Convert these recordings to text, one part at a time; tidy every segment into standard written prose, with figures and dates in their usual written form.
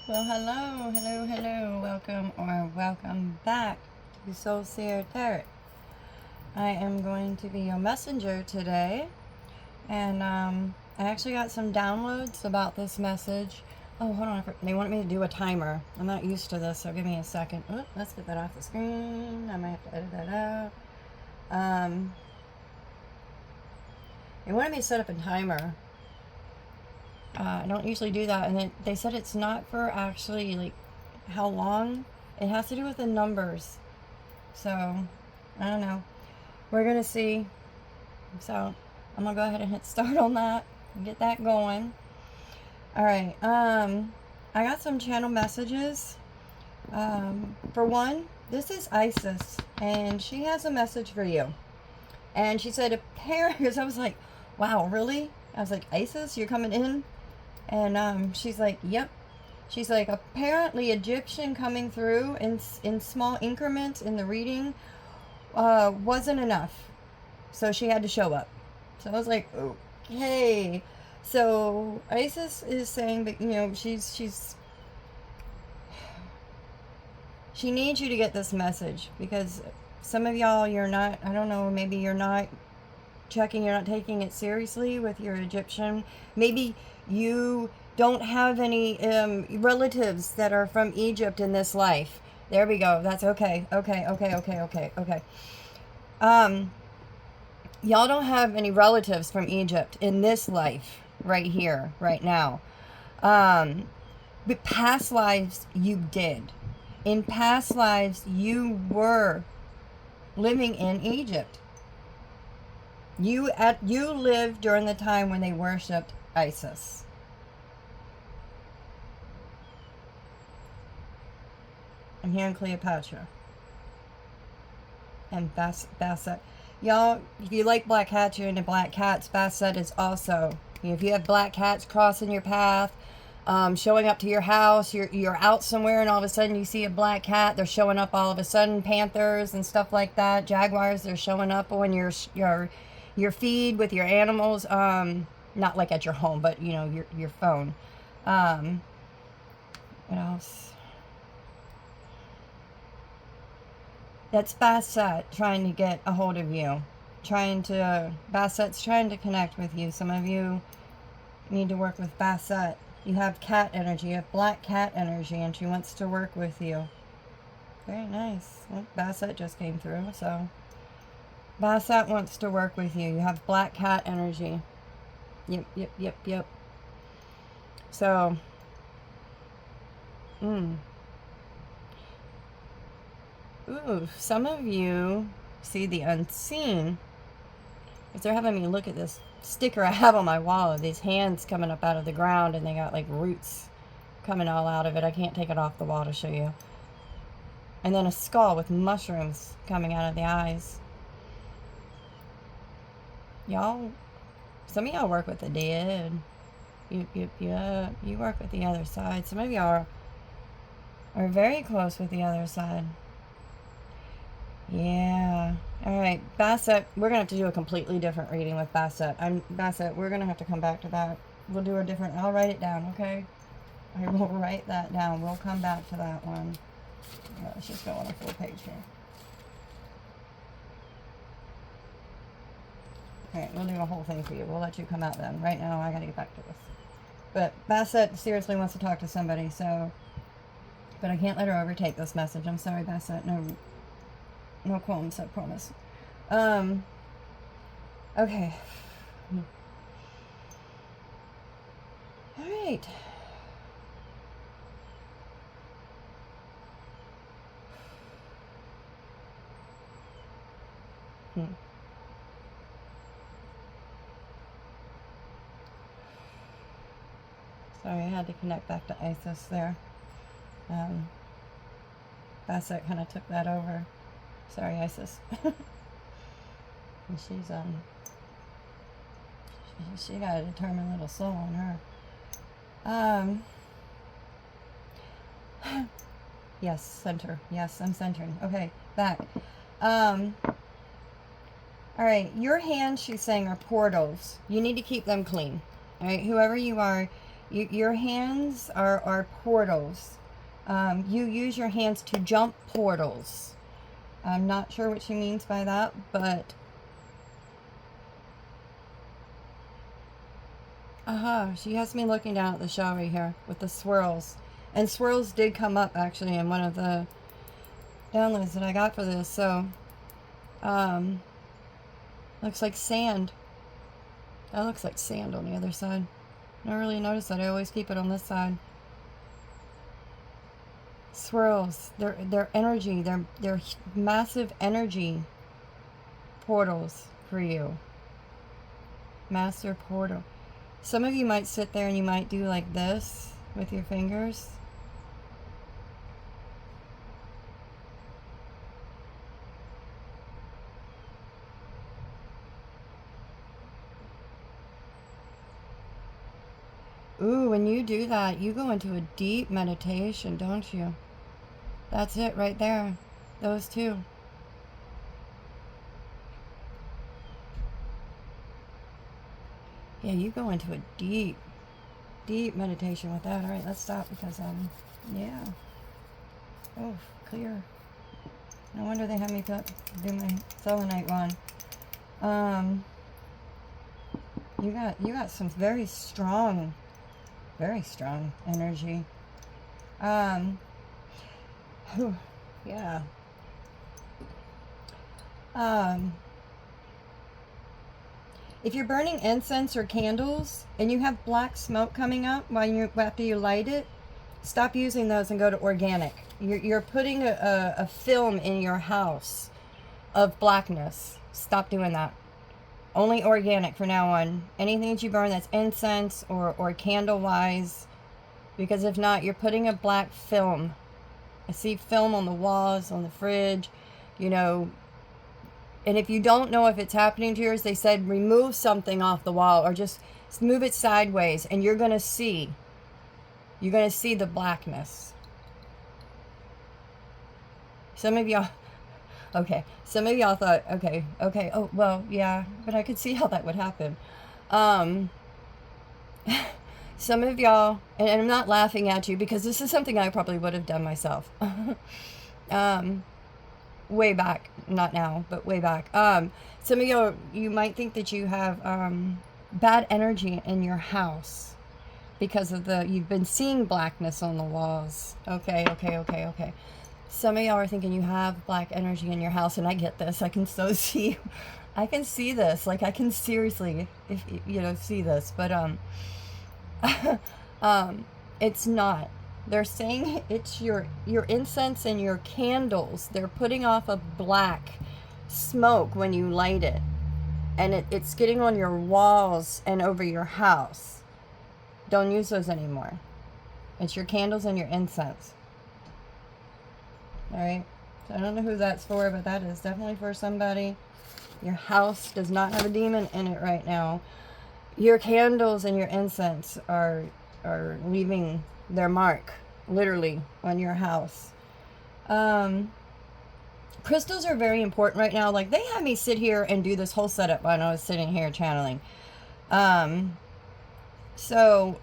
Well, hello, welcome or welcome back to Soul Seer Tarot. I am going to be your messenger today, and I actually got some downloads about this message. Oh, hold on, they want me to do a timer. I'm not used to this, so give me a second. Oh, let's get that off the screen. I might have to edit that out. They wanted me to set up a timer. I don't usually do that, and they said it's not for actually like how long. It has to do with the numbers. So I don't know. We're gonna see. So I'm gonna go ahead and hit start on that and get that going. All right. I got some channel messages. For one, this is Isis, and she has a message for you. And she said, "Because I was like, wow, really?" I was like, "Isis, you're coming in?" And she's like, "Yep." She's like, apparently Egyptian coming through in small increments in the reading wasn't enough. So she had to show up. So I was like, okay. So Isis is saying that, she needs you to get this message, because some of y'all, you're not, I don't know, maybe you're not taking it seriously with your Egyptian. Maybe you don't have any relatives that are from Egypt in this life. There we go. That's okay. Okay. Y'all don't have any relatives from Egypt in this life right here, right now. But past lives you did. In past lives you were living in Egypt. You lived during the time when they worshipped Isis. I'm hearing Cleopatra and Bastet. Y'all, if you like black cats, you're into black cats. Bastet is also. If you have black cats crossing your path, showing up to your house, you're out somewhere and all of a sudden you see a black cat. They're showing up all of a sudden. Panthers and stuff like that. Jaguars, they're showing up when your feed with your animals. Not like at your home, but your phone. What else? That's Basset trying to get a hold of you. Basset's trying to connect with you. Some of you need to work with Basset. You have cat energy. You have black cat energy, and she wants to work with you. Very nice. Well, Basset just came through, so Basset wants to work with you. You have black cat energy. Yep. So, ooh, some of you see the unseen. If they're having me look at this sticker I have on my wall of these hands coming up out of the ground, and they got like roots coming all out of it. I can't take it off the wall to show you. And then a skull with mushrooms coming out of the eyes. Y'all, some of y'all work with the dead. You work with the other side. Some of y'all are very close with the other side. Yeah. All right, Basset, we're gonna have to do a completely different reading with Basset. Basset, we're gonna have to come back to that. We'll do a different. I'll write it down, okay? I will write that down. We'll come back to that one. Let's just go on a full page here. Alright, we'll do a whole thing for you. We'll let you come out then. Right now, I gotta get back to this. But Basset seriously wants to talk to somebody, so... But I can't let her overtake this message. I'm sorry, Basset. No qualms, I promise. Okay. Alright. Sorry, I had to connect back to Isis there. Basset kind of took that over. Sorry, Isis. And she's she got a determined little soul on her. Yes, center. Yes, I'm centering. Okay, back. Alright, your hands, she's saying, are portals. You need to keep them clean. Alright, whoever you are, Your hands are portals. You use your hands to jump portals. I'm not sure what she means by that, but she has me looking down at the shower here with the swirls. And swirls did come up actually in one of the downloads that I got for this. So, looks like sand. That looks like sand on the other side. I don't really notice that. I always keep it on this side. Swirls. They're energy. They're massive energy portals for you. Master portal. Some of you might sit there and you might do like this with your fingers. Ooh, when you do that, you go into a deep meditation, don't you? That's it right there. Those two. Yeah, you go into a deep, deep meditation with that. All right, let's stop because, yeah. Oh, clear. No wonder they had me do my selenite one. You got some very strong energy. Whew, yeah. If you're burning incense or candles and you have black smoke coming up after you light it, stop using those and go to organic. You're putting a film in your house of blackness. Stop doing that. Only organic from now on. Anything that you burn that's incense or candle-wise, because if not, you're putting a black film. I see film on the walls, on the fridge, you know. And if you don't know if it's happening to yours, they said remove something off the wall or just move it sideways and you're going to see the blackness. Some of y'all thought, okay, oh, well, yeah, but I could see how that would happen. Some of y'all, and I'm not laughing at you because this is something I probably would have done myself. Way back, not now, but way back. Some of you might think that you have bad energy in your house because of you've been seeing blackness on the walls. Okay. Some of y'all are thinking you have black energy in your house, and I get this. I can so see, I can see this. Like I can seriously, if see this, but it's not. They're saying it's your incense and your candles. They're putting off a black smoke when you light it. And it's getting on your walls and over your house. Don't use those anymore. It's your candles and your incense. Alright? So I don't know who that's for, but that is definitely for somebody. Your house does not have a demon in it right now. Your candles and your incense are leaving their mark, literally, on your house. Crystals are very important right now. Like, they had me sit here and do this whole setup while I was sitting here channeling. So,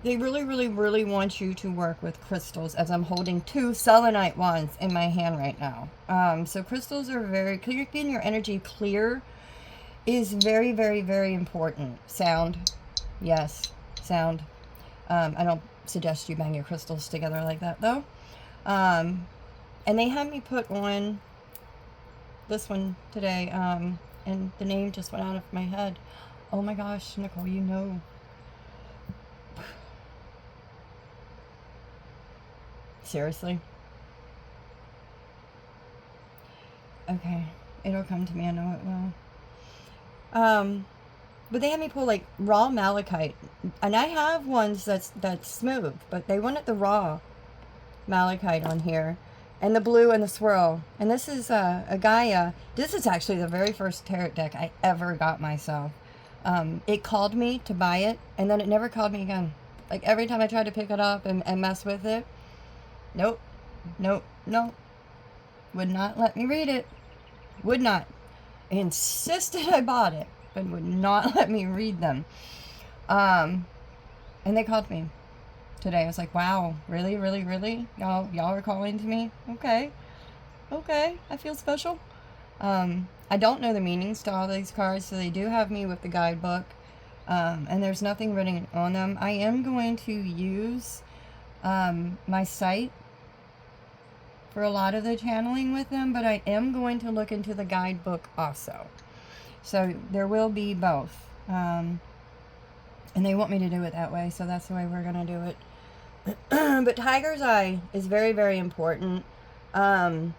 they really, really, really want you to work with crystals, as I'm holding 2 selenite wands in my hand right now. So crystals are very, keeping your energy clear is very, very, very important. Sound. Yes, sound. I don't suggest you bang your crystals together like that, though. And they had me put on this one today, and the name just went out of my head. Oh my gosh, Nicole, you know. Seriously? Okay, it'll come to me, I know it will. But they had me pull like raw malachite, and I have ones that's smooth, but they wanted the raw malachite on here, and the blue and the swirl. And this is a Gaia. This is actually the very first tarot deck I ever got myself. It called me to buy it, and then it never called me again. Like every time I tried to pick it up and mess with it, nope. Would not let me read it. Would not. Insisted I bought it, but would not let me read them. And they called me today. I was like, wow, really, really, really? Y'all are calling to me? Okay. Okay. I feel special. I don't know the meanings to all these cards, so they do have me with the guidebook. And there's nothing written on them. I am going to use my site for a lot of the channeling with them, but I am going to look into the guidebook also. So there will be both. And they want me to do it that way, so that's the way we're going to do it. But tiger's eye is very, very important. A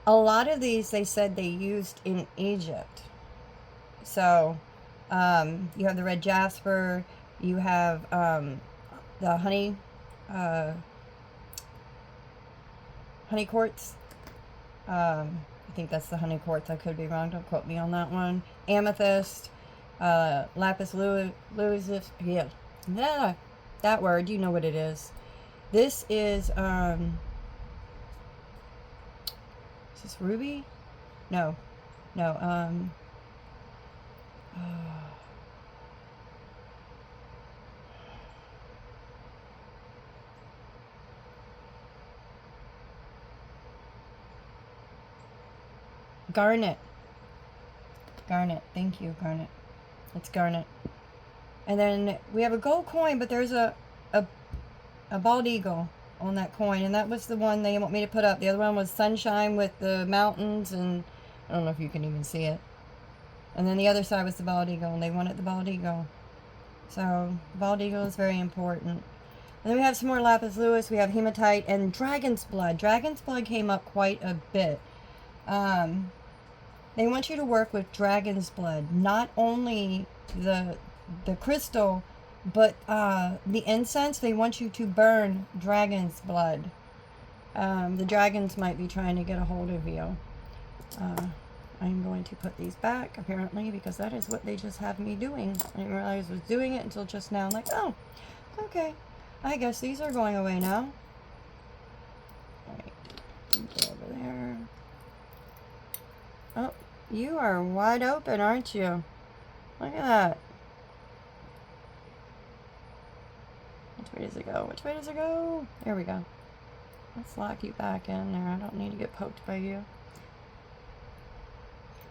lot of these they said they used in Egypt. So you have the red jasper, you have the honey quartz. I think that's the honey quartz. I could be wrong. Don't quote me on that one. Amethyst, lapis lazuli. Yeah, that word. You know what it is. This is this ruby? No. Garnet. Thank you, garnet. It's garnet. And then we have a gold coin, but there's a bald eagle on that coin, and that was the one they want me to put up. The other one was sunshine with the mountains, and I don't know if you can even see it. And then the other side was the bald eagle, and they wanted the bald eagle. So bald eagle is very important. And then we have some more lapis lazuli. We have hematite and dragon's blood. Dragon's blood came up quite a bit. They want you to work with dragon's blood, not only the crystal, but the incense. They want you to burn dragon's blood. The dragons might be trying to get a hold of you. I'm going to put these back, apparently, because that is what they just have me doing. I didn't realize I was doing it until just now. I'm like, oh, okay. I guess these are going away now. Alright, go over there. Oh, you are wide open, aren't you? Look at that. Which way does it go? Which way does it go? There we go. Let's lock you back in there. I don't need to get poked by you.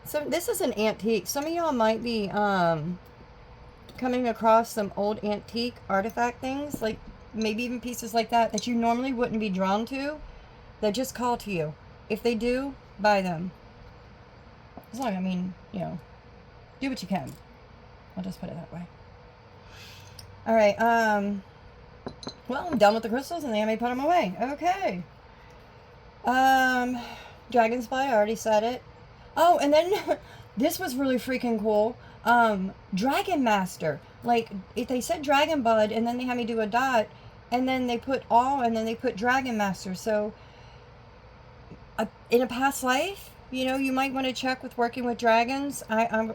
So this is an antique. Some of y'all might be coming across some old antique artifact things, like maybe even pieces like that you normally wouldn't be drawn to. They just call to you. If they do, buy them. As long, I mean, you know, do what you can. I'll just put it that way. All right. Well, I'm done with the crystals, and they may put them away. Okay. Dragon's blood. I already said it. Oh, and then this was really freaking cool. Dragon Master. Like, if they said Dragon Blood, and then they had me do a dot, and then they put all, and then they put Dragon Master. So, in a past life, you know, you might want to check with working with dragons. I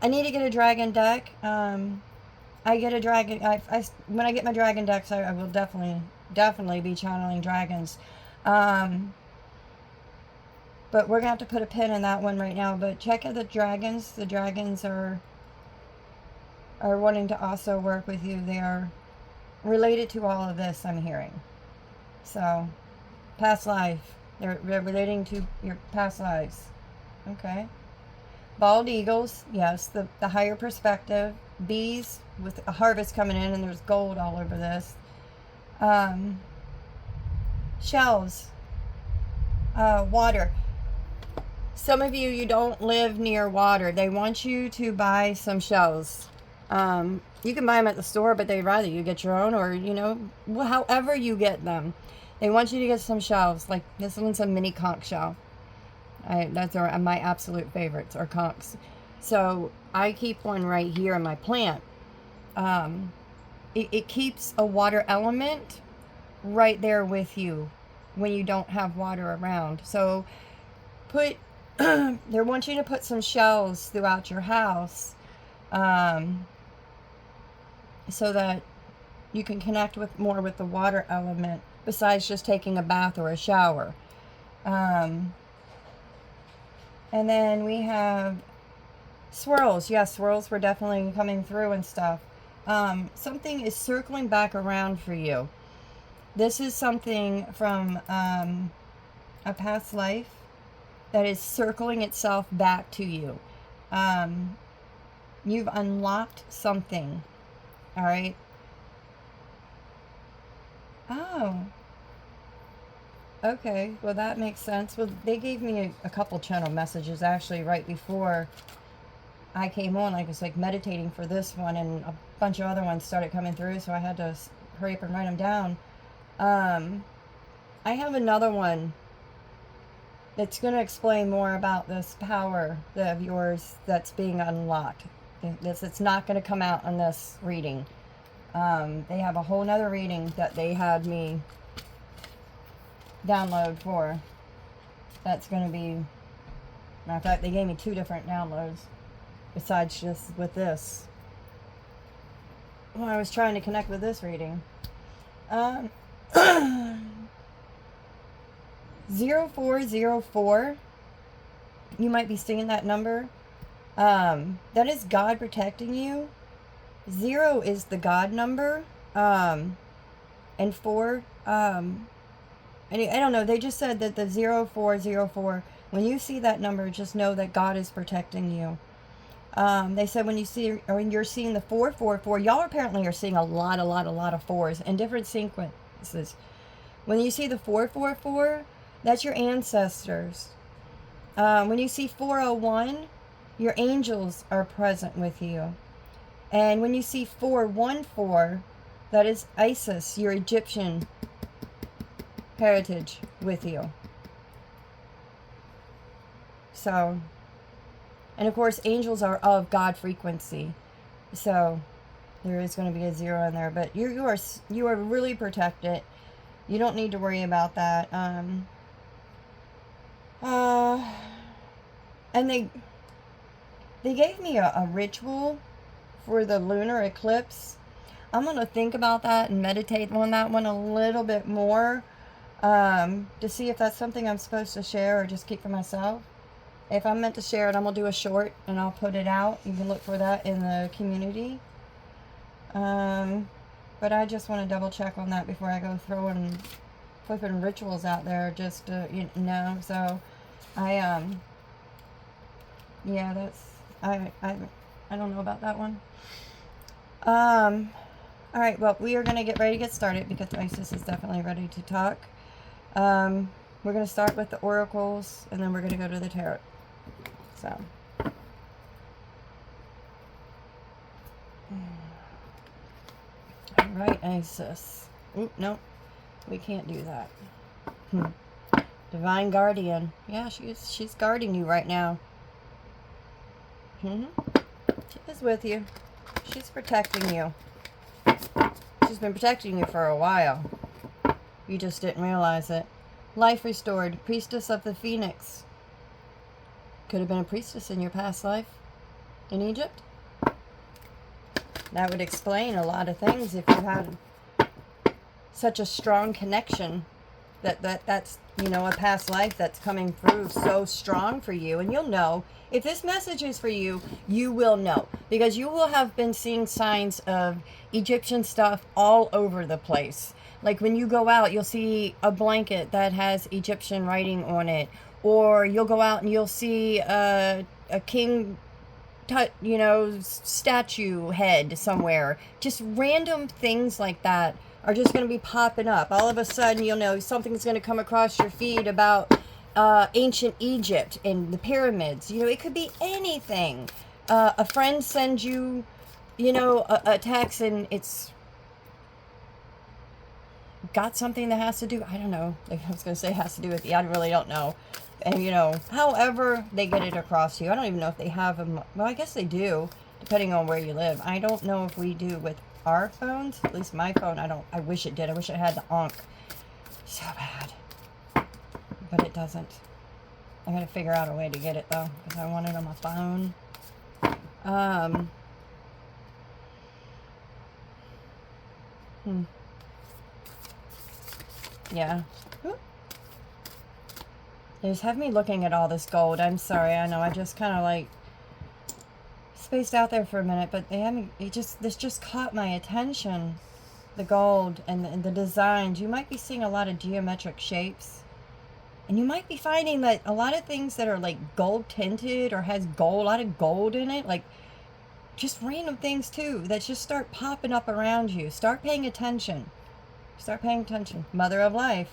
need to get a dragon deck. I get a dragon. When I get my dragon decks, I will definitely be channeling dragons. But we're going to have to put a pin in that one right now. But check out the dragons. The dragons are wanting to also work with you. They are related to all of this, I'm hearing. So, past life. They're relating to your past lives. Okay. Bald eagles. Yes, the higher perspective. Bees with a harvest coming in, and there's gold all over this. Shells. Water. Some of you don't live near water. They want you to buy some shells. You can buy them at the store, but they'd rather you get your own, or, you know, however you get them. They want you to get some shells. Like, this one's a mini conch shell. That's my absolute favorites, are conchs. So, I keep one right here in my plant. It keeps a water element right there with you when you don't have water around. So, they want you to put some shells throughout your house, so that you can connect more with the water element besides just taking a bath or a shower. And then we have swirls. Yeah, swirls were definitely coming through and stuff. Something is circling back around for you. This is something from a past life that is circling itself back to you. You've unlocked something. All right. Oh. Okay. Well, that makes sense. Well, they gave me a couple channel messages actually right before I came on. I was like meditating for this one, and a bunch of other ones started coming through, so I had to hurry up and write them down. I have another one that's going to explain more about this power of yours that's being unlocked. It's not going to come out on this reading. They have a whole nother reading that they had me download for. That's going to be, matter of fact, they gave me 2 different downloads besides just with this. Well, I was trying to connect with this reading. 0404, you might be seeing that number. That is God protecting you. 0 is the God number. And 4, and I don't know, they just said that the 0404, when you see that number, just know that God is protecting you. They said when you're seeing the 444, y'all apparently are seeing a lot of 4s in different sequences. When you see the 444, that's your ancestors. When you see 401, your angels are present with you. And when you see 414, that is Isis, your Egyptian heritage, with you. So, and of course, angels are of God frequency. So, there is going to be a 0 in there. But you are really protected. You don't need to worry about that. And they gave me a ritual for the lunar eclipse. I'm going to think about that and meditate on that one a little bit more, to see if that's something I'm supposed to share or just keep for myself. If I'm meant to share it, I'm going to do a short and I'll put it out. You can look for that in the community. But I just want to double check on that before I go throwing flipping rituals out there, just to, so yeah, that's, I don't know about that one. All right, well, we are going to get ready to get started because Isis is definitely ready to talk. We're going to start with the oracles, and then we're going to go to the tarot. So. All right, Isis. Oop, nope. We can't do that. Divine Guardian. Yeah, she's guarding you right now. She is with you. She's protecting you. She's been protecting you for a while. You just didn't realize it. Life restored. Priestess of the Phoenix. Could have been a priestess in your past life in Egypt. That would explain a lot of things if you had such a strong connection. That's a past life that's coming through so strong for you. And you'll know. If this message is for you, you will know. Because you will have been seeing signs of Egyptian stuff all over the place. Like when you go out, you'll see a blanket that has Egyptian writing on it. Or you'll go out and you'll see a king, statue head somewhere. Just random things like that are just going to be popping up. All of a sudden, you'll know something's going to come across your feed about ancient Egypt and the pyramids. It could be anything. A friend sends you, a text and it's got something that has to do, I don't know. I was going to say has to do with you. I really don't know. And, however they get it across to you. I don't even know if they have them. Well, I guess they do, depending on where you live. I don't know if we do with our phones. At least my phone, I wish it did. I wish it had the Ankh. So bad. But it doesn't. I gotta figure out a way to get it, though, because I want it on my phone. Yeah. They just have me looking at all this gold. I'm sorry, I know. I just kind of spaced out there for a minute, but they haven't, this just caught my attention. The gold and the designs. You might be seeing a lot of geometric shapes. And you might be finding that a lot of things that are like gold tinted or has gold, a lot of gold in it, like just random things too, that just start popping up around you. Start paying attention. Start paying attention. Mother of life.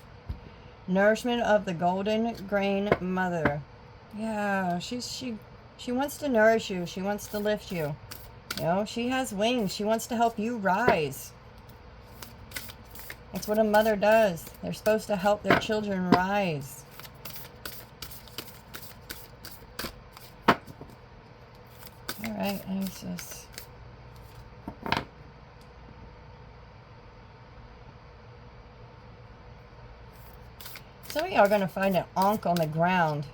Nourishment of the golden grain mother. Yeah, she wants to nourish you. She wants to lift you. You know, she has wings. She wants to help you rise. That's what a mother does. They're supposed to help their children rise. All right, Isis. Some of y'all are going to find an ankh on the ground.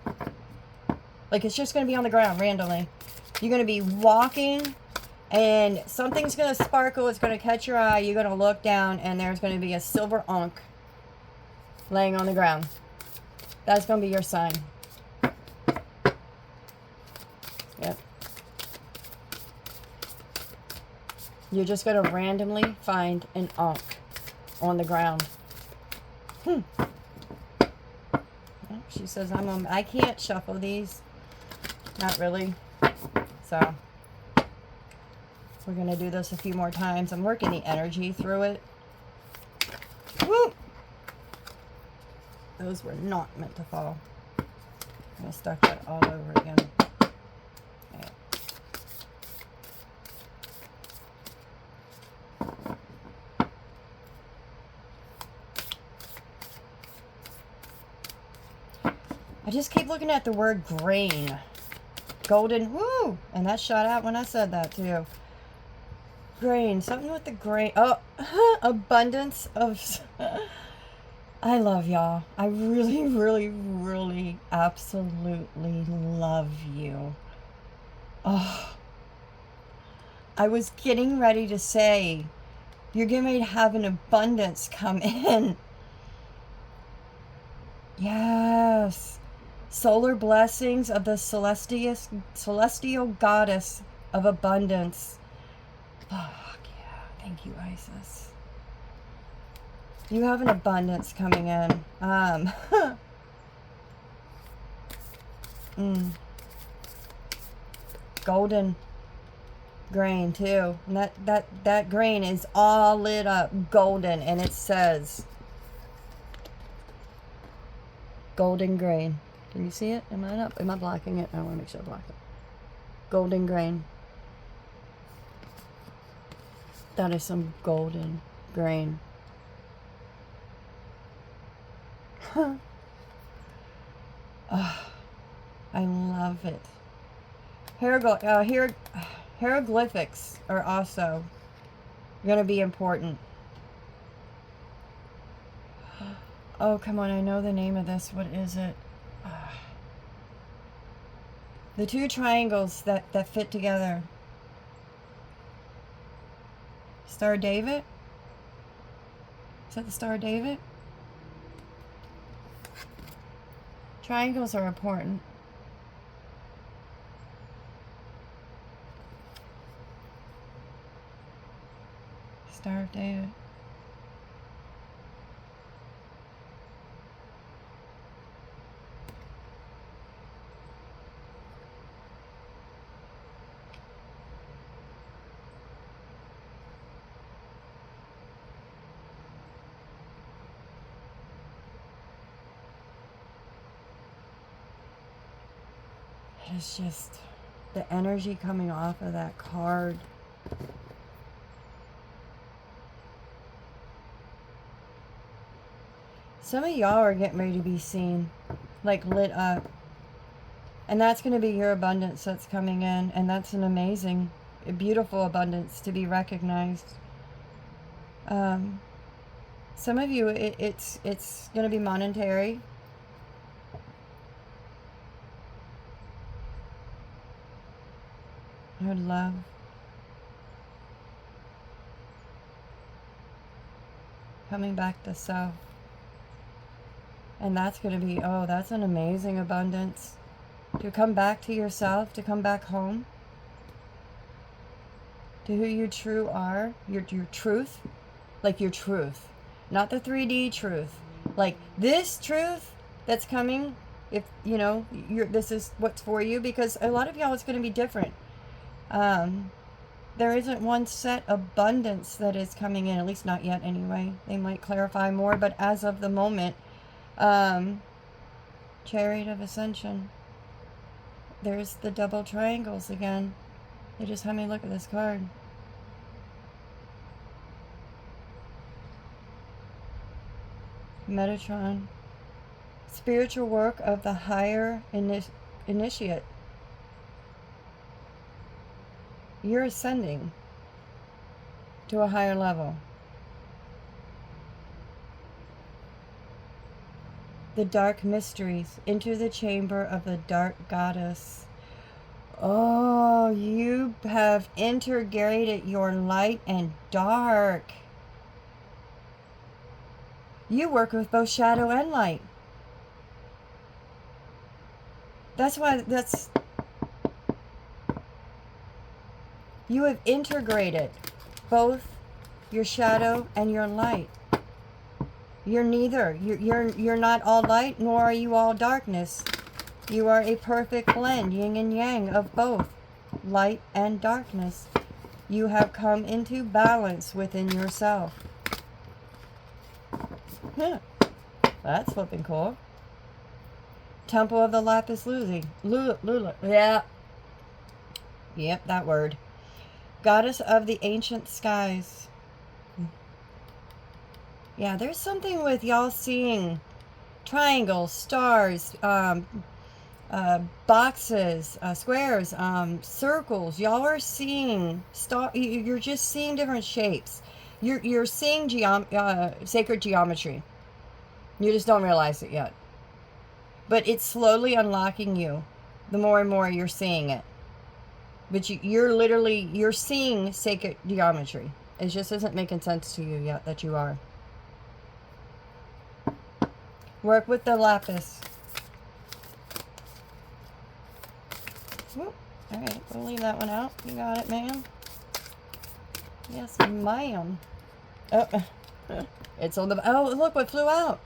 Like it's just going to be on the ground randomly. You're going to be walking and something's going to sparkle. It's going to catch your eye. You're going to look down and there's going to be a silver ankh laying on the ground. That's going to be your sign. Yep. You're just going to randomly find an ankh on the ground. She says, I can't shuffle these. Not really. So, we're going to do this a few more times. I'm working the energy through it. Woo! Those were not meant to fall. I'm going to start that all over again. Okay. I just keep looking at the word grain. Golden, woo! And that shot out when I said that too. Grain, something with the grain. Oh, abundance of... I love y'all. I really, really, really, absolutely love you. Oh. I was getting ready to say, you're getting ready to have an abundance come in. Yes. Solar blessings of the celestial goddess of abundance. Fuck yeah. Thank you, Isis. You have an abundance coming in. Golden grain too. And that grain is all lit up golden, and it says golden grain. Can you see it? Am I blocking it? I want to make sure I block it. Golden grain. That is some golden grain. Oh, I love it. Hieroglyphics are also going to be important. Oh, come on. I know the name of this. What is it? The two triangles that fit together. Star of David? Is that the Star of David? Triangles are important. Star of David. It's just the energy coming off of that card. Some of y'all are getting ready to be seen, like lit up. And that's going to be your abundance that's coming in. And that's an amazing, beautiful abundance to be recognized. Some of you, it's going to be monetary. Your love. Coming back to self. And that's going to be, oh, that's an amazing abundance. To come back to yourself, to come back home. to who you true are, your truth, like your truth, not the 3D truth, like this truth that's coming. If you know this is what's for you, because a lot of y'all it's going to be different. There isn't one set abundance that is coming in, at least not yet anyway. They might clarify more, but as of the moment, Chariot of Ascension. There's the double triangles again. They just had me look at this card. Metatron. Spiritual work of the higher initiate. You're ascending to a higher level. The dark mysteries, into the chamber of the dark goddess. Oh, you have integrated your light and dark. You work with both shadow and light. That's why you have integrated both your shadow and your light. You're neither. You're not all light, nor are you all darkness. You are a perfect blend, yin and yang, of both light and darkness. You have come into balance within yourself. Yeah, that's flipping cool. Temple of the Lapis Lazuli. Yeah. Yep, that word. Goddess of the ancient skies. Yeah, there's something with y'all seeing triangles, stars, boxes, squares, circles. Y'all are seeing you're just seeing different shapes. You're seeing sacred geometry. You just don't realize it yet. But it's slowly unlocking you the more and more you're seeing it. But you're seeing sacred geometry. It just isn't making sense to you yet that you are. Work with the lapis. Whoop. All right, we'll leave that one out. You got it, ma'am. Yes, ma'am. Oh, it's on the... Oh, look what flew out.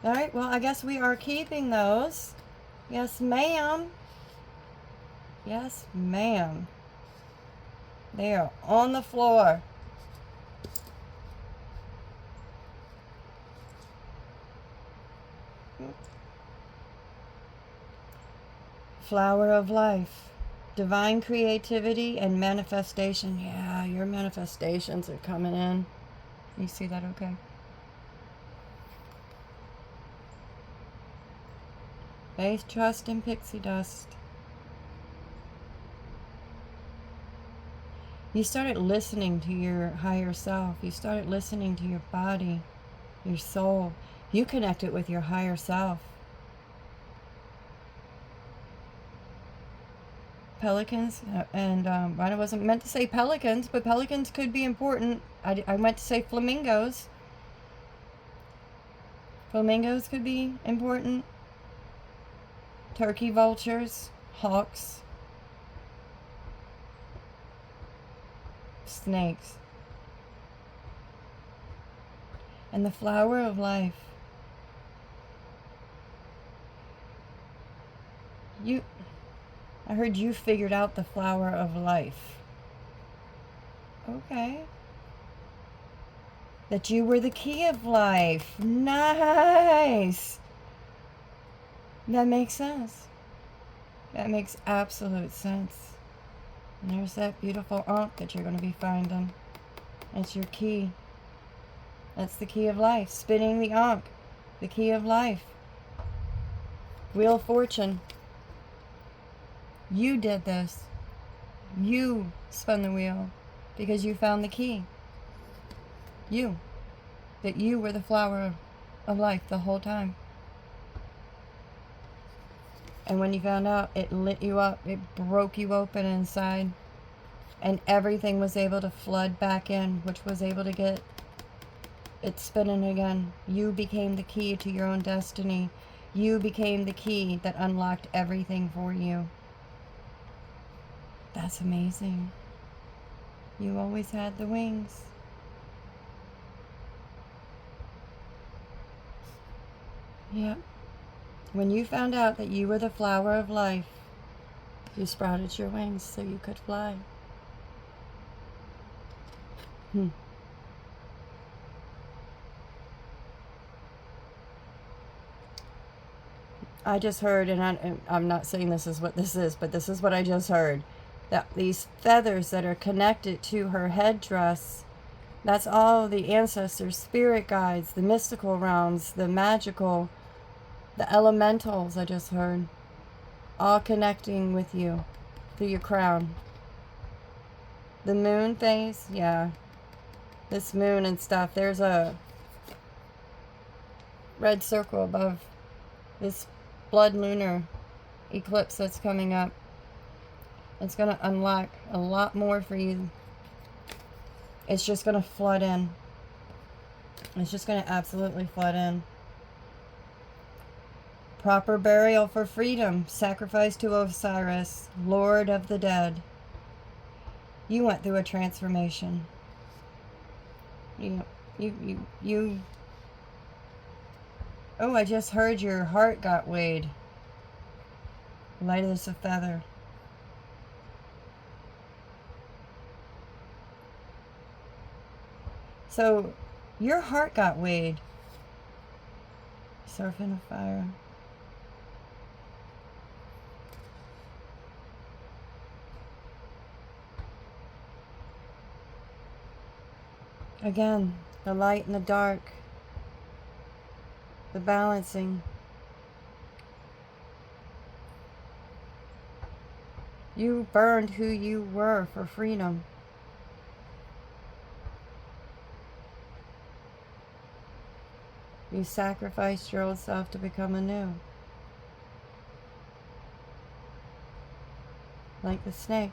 All right, well, I guess we are keeping those. Yes, ma'am. Yes, ma'am. They are on the floor. Flower of life. Divine creativity and manifestation. Yeah, your manifestations are coming in. You see that okay? Faith, trust, and pixie dust. You started listening to your higher self. You started listening to your body, your soul. You connected with your higher self. Pelicans, and I wasn't meant to say pelicans, but pelicans could be important. I meant to say flamingos. Flamingos could be important. Turkey vultures, hawks, snakes. And the flower of life. I heard you figured out the flower of life. Okay. That you were the key of life. Nice. That makes sense. That makes absolute sense. And there's that beautiful ankh that you're going to be finding. That's your key. That's the key of life. Spinning the ankh. The key of life. Wheel of Fortune. You did this. You spun the wheel because you found the key. You. That you were the flower of life the whole time. And when you found out, it lit you up. It broke you open inside. And everything was able to flood back in, which was able to get it spinning again. You became the key to your own destiny. You became the key that unlocked everything for you. That's amazing. You always had the wings. Yep. When you found out that you were the flower of life, you sprouted your wings so you could fly. I just heard, and I'm not saying this is what this is, but this is what I just heard, that these feathers that are connected to her headdress, that's all the ancestors, spirit guides, the mystical realms, the magical, the elementals, I just heard, all connecting with you through your crown. The moon phase, yeah. This moon and stuff, there's a red circle above this blood lunar eclipse that's coming up. It's going to unlock a lot more for you. It's just going to flood in. It's just going to absolutely flood in. Proper burial for freedom. Sacrifice to Osiris, Lord of the dead. You went through a transformation. You. Oh, I just heard your heart got weighed. Light as a feather. So, your heart got weighed. Serpent of fire. Again, the light and the dark. The balancing. You burned who you were for freedom. You sacrificed your old self to become a new. Like the snake.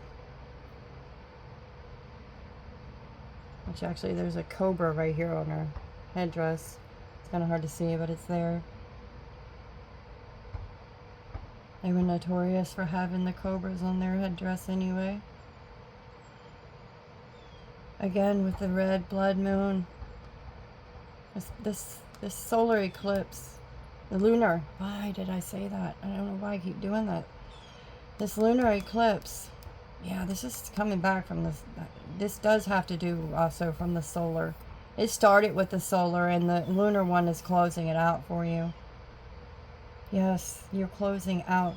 Which actually there's a cobra right here on her headdress. It's kind of hard to see, but it's there. They were notorious for having the cobras on their headdress anyway. Again with the red blood moon. This solar eclipse. The lunar. Why did I say that? I don't know why I keep doing that. This lunar eclipse. Yeah, this is coming back from this. This does have to do also from the solar. It started with the solar, and the lunar one is closing it out for you. Yes, you're closing out.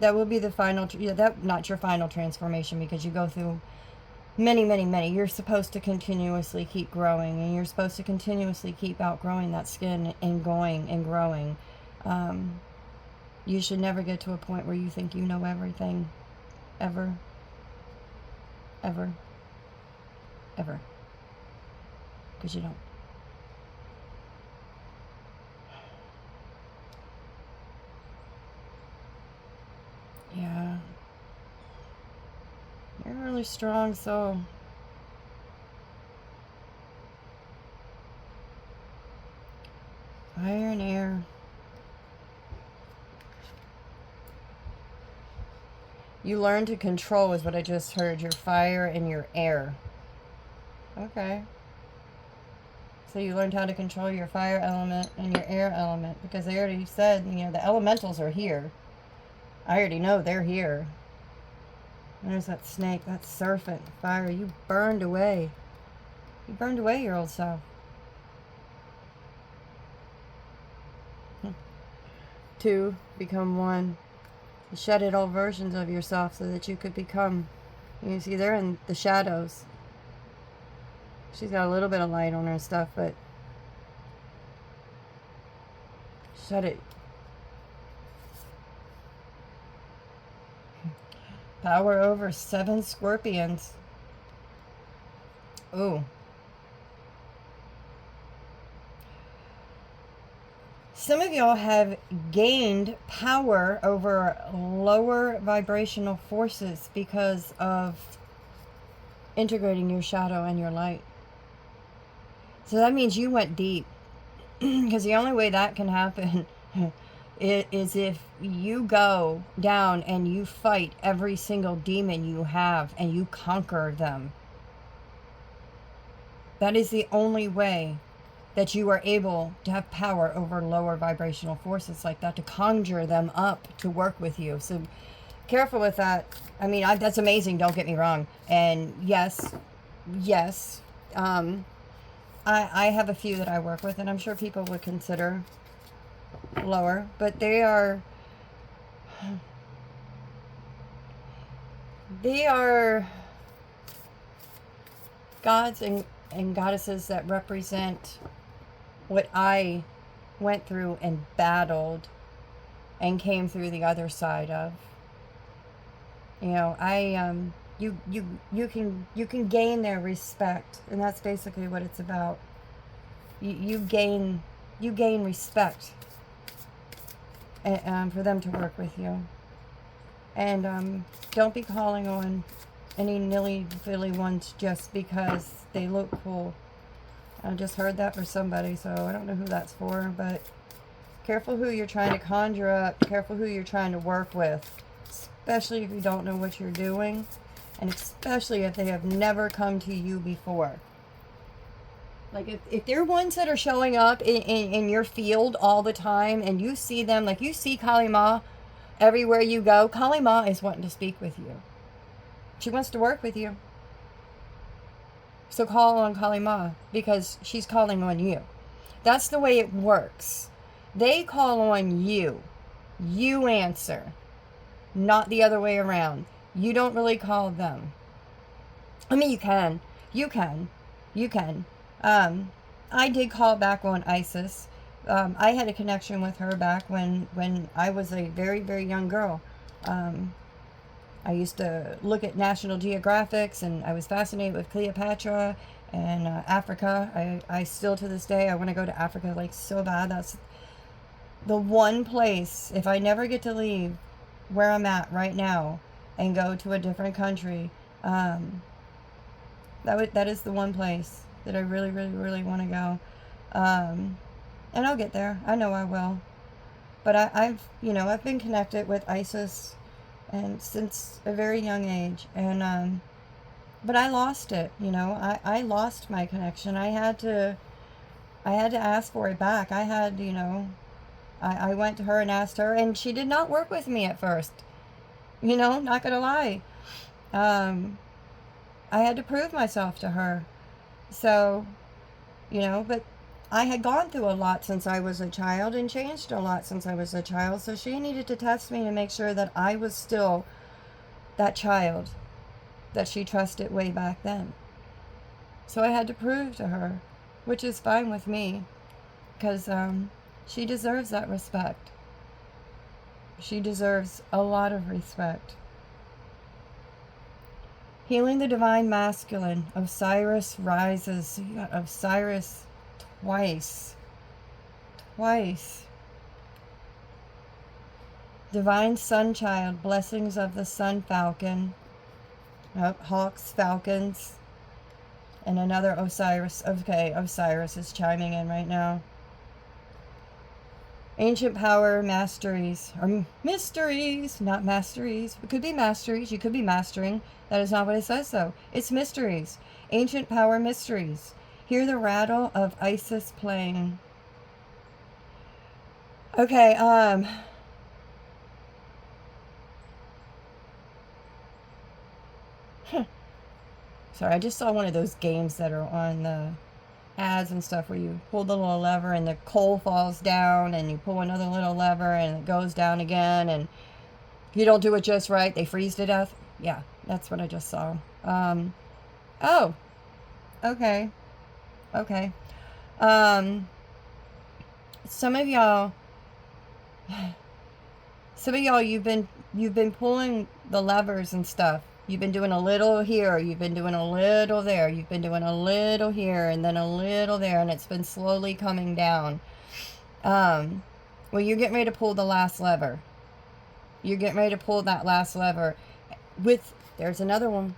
That will be the final. Not your final transformation, because you go through many. You're supposed to continuously keep growing, and you're supposed to continuously keep outgrowing that skin and going and growing. You should never get to a point where you think you know everything. Ever. Because you don't. Yeah. You're a really strong soul. Fire and air. You learn to control is what I just heard. Your fire and your air. Okay. So you learned how to control your fire element and your air element. Because they already said, the elementals are here. I already know they're here. There's that snake, that serpent, fire. You burned away. You burned away your old self. Two, become one. You shedded all versions of yourself so that you could become. You see, they're in the shadows. She's got a little bit of light on her and stuff, but shed it. Power over 7 scorpions. Ooh. Some of y'all have gained power over lower vibrational forces because of integrating your shadow and your light. So that means you went deep. Because the only way that can happen is if you go down and you fight every single demon you have and you conquer them. That is the only way that you are able to have power over lower vibrational forces like that, to conjure them up to work with you. So careful with that. I mean, that's amazing, don't get me wrong. And yes, yes, I have a few that I work with, and I'm sure people would consider lower, but they are gods and goddesses that represent what I went through and battled and came through the other side of. You know, you can gain their respect, and that's basically what it's about. You gain respect, for them to work with you. And don't be calling on any nilly-villy ones just because they look cool. I just heard that for somebody, so I don't know who that's for, but careful who you're trying to conjure up, careful who you're trying to work with, especially if you don't know what you're doing, and especially if they have never come to you before. Like, if they're ones that are showing up in your field all the time, and you see them, like you see Kali Ma everywhere you go, Kali Ma is wanting to speak with you. She wants to work with you. So call on Kali Ma, because she's calling on you. That's the way it works. They call on you. You answer. Not the other way around. You don't really call them. I mean, you can. You can. You can. I did call back on Isis. I had a connection with her back when I was a very, very young girl. I used to look at National Geographics, and I was fascinated with Cleopatra and Africa. I still, to this day, I want to go to Africa like so bad. That's the one place, if I never get to leave where I'm at right now and go to a different country, that is the one place that I really, really, really want to go. And I'll get there. I know I will. But I've been connected with Isis and since a very young age, and but I lost it. I lost my connection. I had to ask for it back. I went to her and asked her, and she did not work with me at first. Not gonna lie. I had to prove myself to her. So, but I had gone through a lot since I was a child and changed a lot since I was a child. So she needed to test me to make sure that I was still that child that she trusted way back then. So I had to prove to her, which is fine with me, because she deserves that respect. She deserves a lot of respect. Healing the divine masculine, Osiris rises. You got Osiris twice. Divine sun child, blessings of the sun falcon. Hawks, falcons. And another Osiris. Okay, Osiris is chiming in right now. Ancient power, masteries, or mysteries, not masteries. It could be masteries. You could be mastering. That is not what it says, though. It's mysteries. Ancient power, mysteries. Hear the rattle of Isis playing. Okay, sorry, I just saw one of those games that are on the ads and stuff where you pull the little lever and the coal falls down, and you pull another little lever and it goes down again, and if you don't do it just right, they freeze to death. Yeah, that's what I just saw. Oh, okay. Some of y'all, you've been pulling the levers and stuff. You've been doing a little here, you've been doing a little there, you've been doing a little here, and then a little there, and it's been slowly coming down. Well, you're getting ready to pull the last lever. You're getting ready to pull that last lever. There's another one.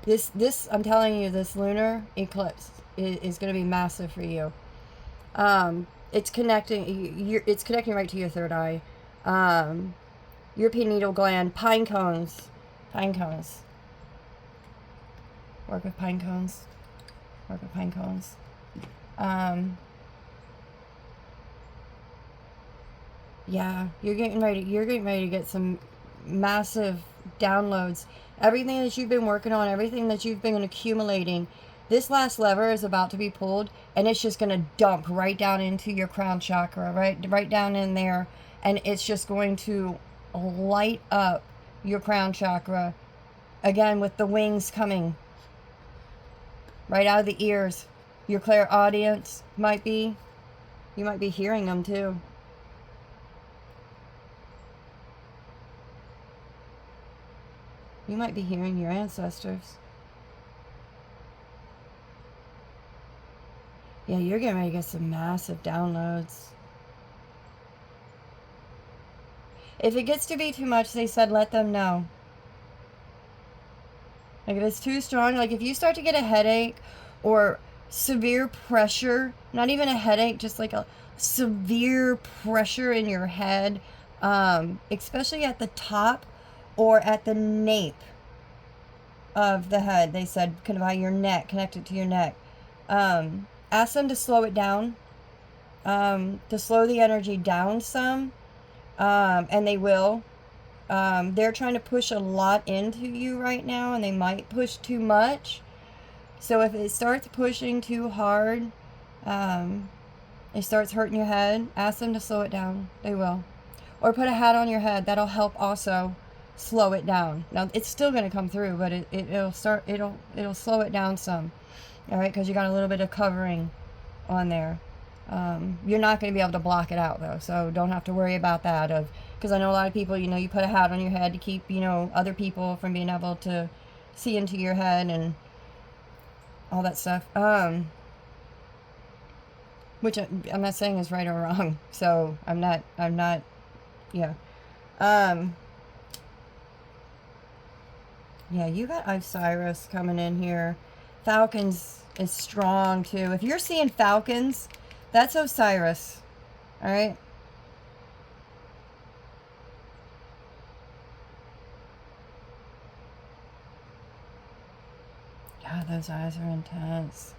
This, I'm telling you, this lunar eclipse is going to be massive for you. It's connecting right to your third eye. Your pineal gland, pine cones. Work with pine cones. Work with pine cones. Yeah, you're getting ready. You're getting ready to get some massive downloads. Everything that you've been working on, everything that you've been accumulating, this last lever is about to be pulled, and it's just going to dump right down into your crown chakra, right down in there, and it's just going to light up your crown chakra again with the wings coming right out of the ears. Your clairaudience might be, you might be hearing them too. You might be hearing your ancestors. Yeah, you're getting ready to get some massive downloads. If it gets to be too much, they said let them know. Like if it's too strong, like if you start to get a headache or severe pressure, not even a headache, just like a severe pressure in your head, especially at the top or at the nape of the head, they said, kind of by your neck, connected to your neck. Ask them to slow it down, to slow the energy down some, and they will. They're trying to push a lot into you right now, and they might push too much. So if it starts pushing too hard, it starts hurting your head, ask them to slow it down. They will. Or put a hat on your head. That'll help also slow it down. Now it's still going to come through, but it'll slow it down some. All right, because you got a little bit of covering on there. You're not going to be able to block it out though, so don't have to worry about that. Because I know a lot of people, you put a hat on your head to keep, other people from being able to see into your head and all that stuff. Which I'm not saying is right or wrong. So I'm not, yeah. Yeah, you got Osiris coming in here. Falcons is strong too. If you're seeing falcons, that's Osiris. All right. God, those eyes are intense.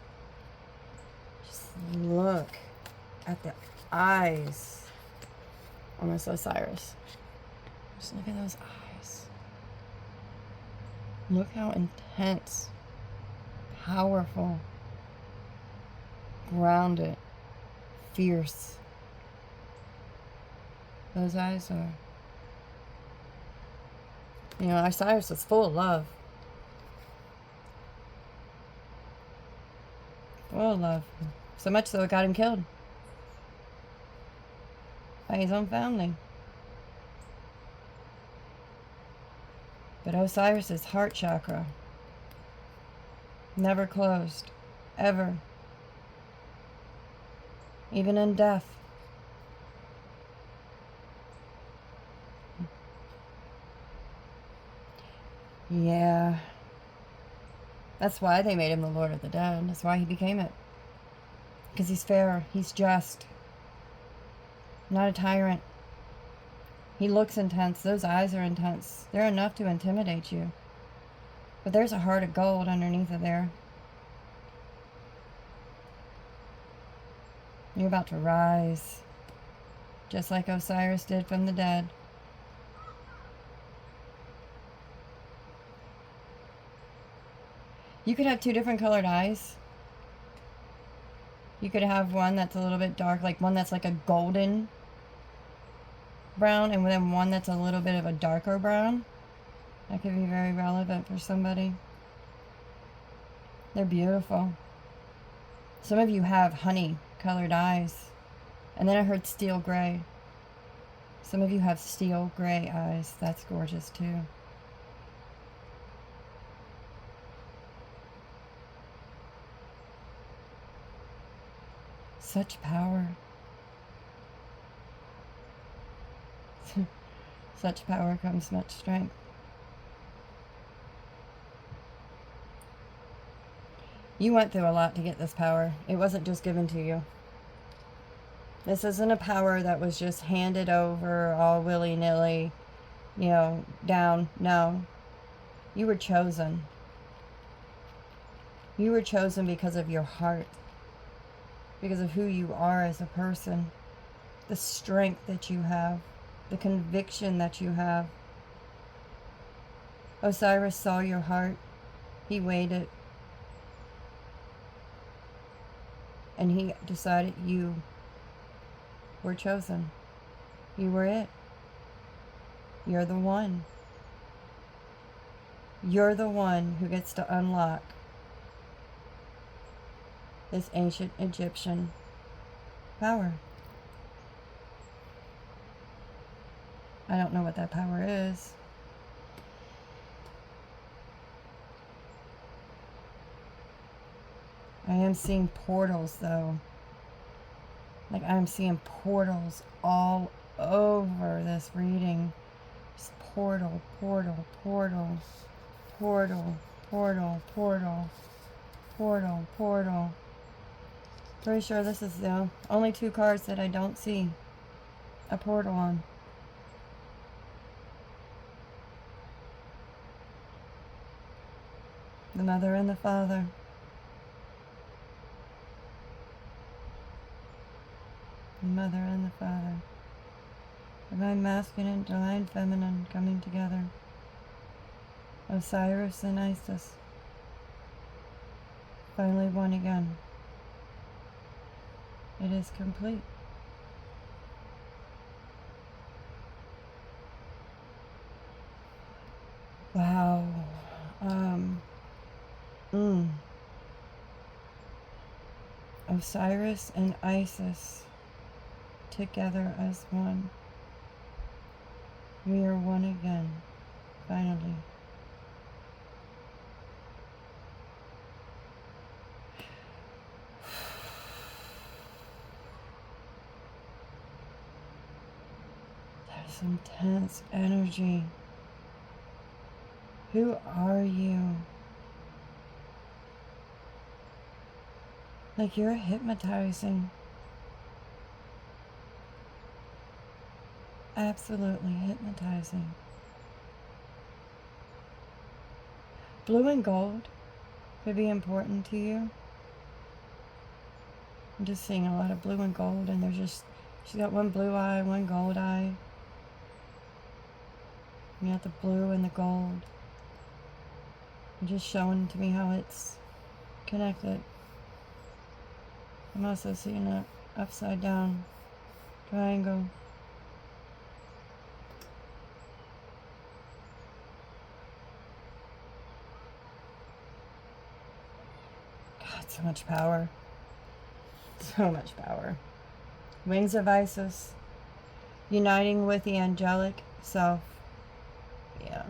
Just look at the eyes on this Osiris. Just look at those eyes. Look how intense, powerful, grounded, fierce those eyes are. Osiris is full of love. Full of love. So much so it got him killed by his own family. But Osiris's heart chakra never closed, ever, even in death. Yeah. That's why they made him the Lord of the Dead. That's why he became it. Because he's fair. He's just. Not a tyrant. He looks intense. Those eyes are intense. They're enough to intimidate you. But there's a heart of gold underneath of there. You're about to rise. Just like Osiris did from the dead. You could have two different colored eyes. You could have one that's a little bit dark, like one that's like a golden brown, and then one that's a little bit of a darker brown. That could be very relevant for somebody. They're beautiful. Some of you have honey colored eyes. And then I heard steel gray. Some of you have steel gray eyes. That's gorgeous too. Such power. Such power comes much strength. You went through a lot to get this power. It wasn't just given to you. This isn't a power that was just handed over all willy-nilly, down. No. You were chosen. You were chosen because of your heart, because of who you are as a person, the strength that you have, the conviction that you have. Osiris saw your heart. He weighed it. And he decided you were chosen. You were it. You're the one. You're the one who gets to unlock this ancient Egyptian power. I don't know what that power is. I am seeing portals though. Like I'm seeing portals all over this reading. Just portal, portal, portal, portal, portal, portal, portal, portal. Pretty sure this is the only two cards that I don't see a portal on. The Mother and the Father. The Mother and the Father. Divine Masculine, Divine Feminine coming together. Osiris and Isis. Finally one again. It is complete. Wow. Osiris and Isis together as one. We are one again, finally. There's intense energy. Who are you? Like you're hypnotizing. Absolutely hypnotizing. Blue and gold could be important to you. I'm just seeing a lot of blue and gold, and she's got one blue eye, one gold eye. You got the blue and the gold. And just showing to me how it's connected. I'm also seeing an upside down triangle. God, so much power. So much power. Wings of Isis. Uniting with the angelic self. Yeah.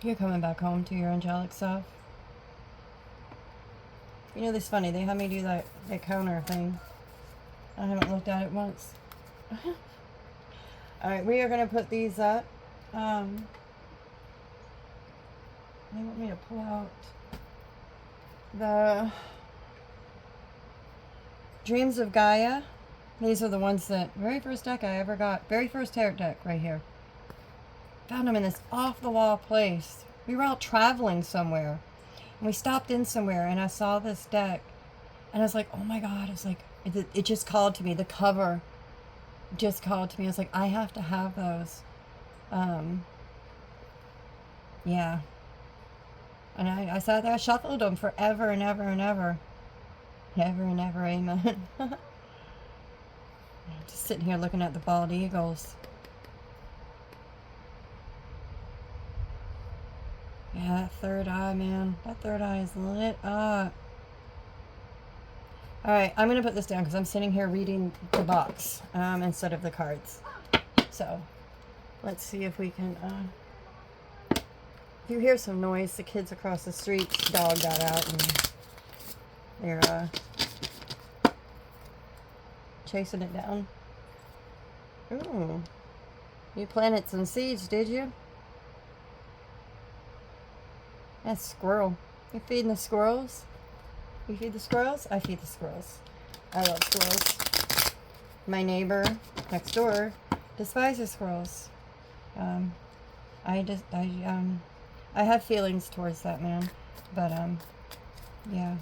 You're coming back home to your angelic self. You know, this is funny. They had me do that counter thing. I haven't looked at it once. Alright, we are going to put these up. They want me to pull out the Dreams of Gaia. These are the ones that, very first deck I ever got. Very first tarot deck right here. Found them in this off-the-wall place. We were out traveling somewhere. And we stopped in somewhere and I saw this deck. And I was like, oh my God. I was like, it just called to me. The cover just called to me. I was like, I have to have those. Yeah. And I sat there, I shuffled them forever and ever and ever. Ever and ever, amen. Just sitting here looking at the bald eagles. Yeah, that third eye, man. That third eye is lit up. Alright, I'm going to put this down because I'm sitting here reading the box instead of the cards. So, let's see if we can... if you hear some noise, the kids across the street's dog got out and they're chasing it down. Ooh. You planted some seeds, did you? That's squirrel. You feeding the squirrels? You feed the squirrels? I feed the squirrels. I love squirrels. My neighbor next door despises squirrels. I have feelings towards that man. But, yeah.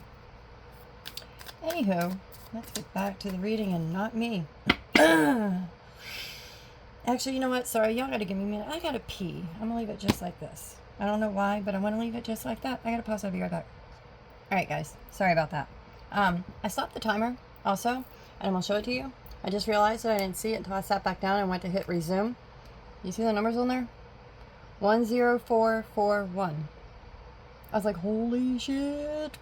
Anywho, let's get back to the reading and not me. Actually, you know what? Sorry, y'all gotta give me a minute. I gotta pee. I'm gonna leave it just like this. I don't know why, but I want to leave it just like that. I gotta pause. I'll be right back. Alright, guys. Sorry about that. I stopped the timer also, and I'm gonna show it to you. I just realized that I didn't see it until I sat back down and went to hit resume. You see the numbers on there? 10441. I was like, holy shit.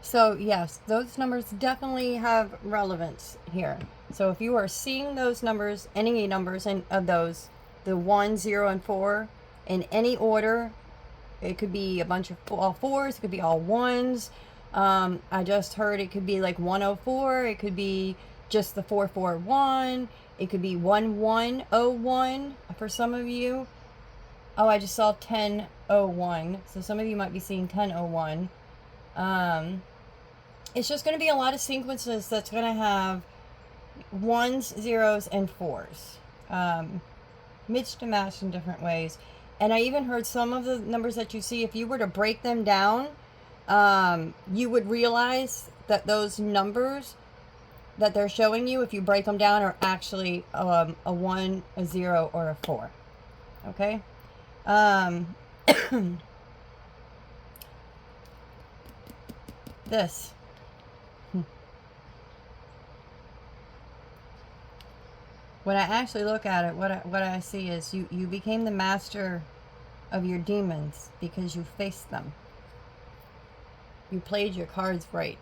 So, yes, those numbers definitely have relevance here. So, if you are seeing those numbers, any numbers of those, the 1, 0, and 4, in any order, it could be a bunch of all 4s, it could be all 1s. I just heard it could be like 104, it could be just the 441, it could be 1101 for some of you. Oh, I just saw 1001, so some of you might be seeing 1001. It's just going to be a lot of sequences that's going to have 1s, 0s, and 4s. Mixed and matched in different ways. And I even heard some of the numbers that you see, if you were to break them down, you would realize that those numbers that they're showing you, if you break them down, are actually a 1, a 0, or a 4. Okay? This. When I actually look at it, what I see is you became the master of your demons because you faced them. You played your cards right.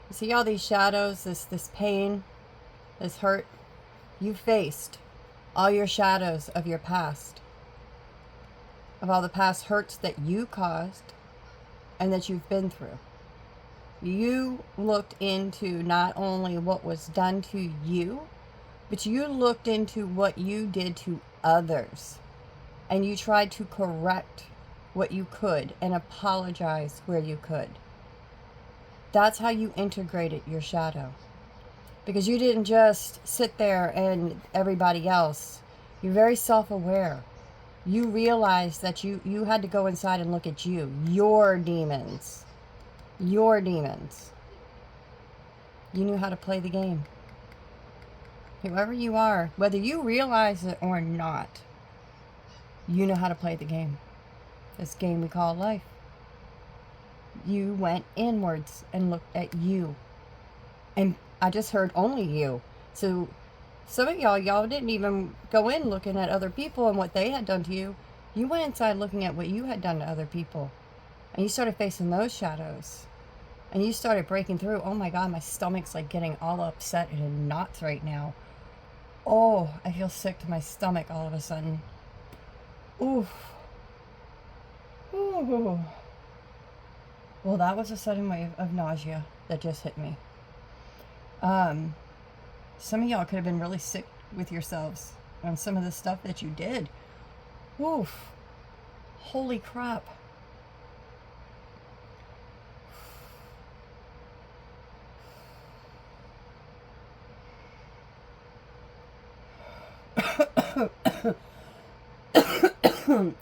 You see all these shadows, this pain, this hurt? You faced all your shadows of your past, of all the past hurts that you caused and that you've been through. You looked into not only what was done to you, but you looked into what you did to others. And you tried to correct what you could and apologize where you could. That's how you integrated your shadow. Because you didn't just sit there and everybody else. You're very self-aware. You realized that you had to go inside and look at you. Your demons. Your demons. You knew how to play the game. Whoever you are, whether you realize it or not, you know how to play the game. This game we call life. You went inwards and looked at you. And I just heard only you. So some of y'all didn't even go in looking at other people and what they had done to you. You went inside looking at what you had done to other people. And you started facing those shadows. And you started breaking through. Oh my God, my stomach's like getting all upset and in knots right now. Oh, I feel sick to my stomach all of a sudden. Oof. Ooh. Well, that was a sudden wave of nausea that just hit me. Some of y'all could have been really sick with yourselves on some of the stuff that you did. Oof. Holy crap.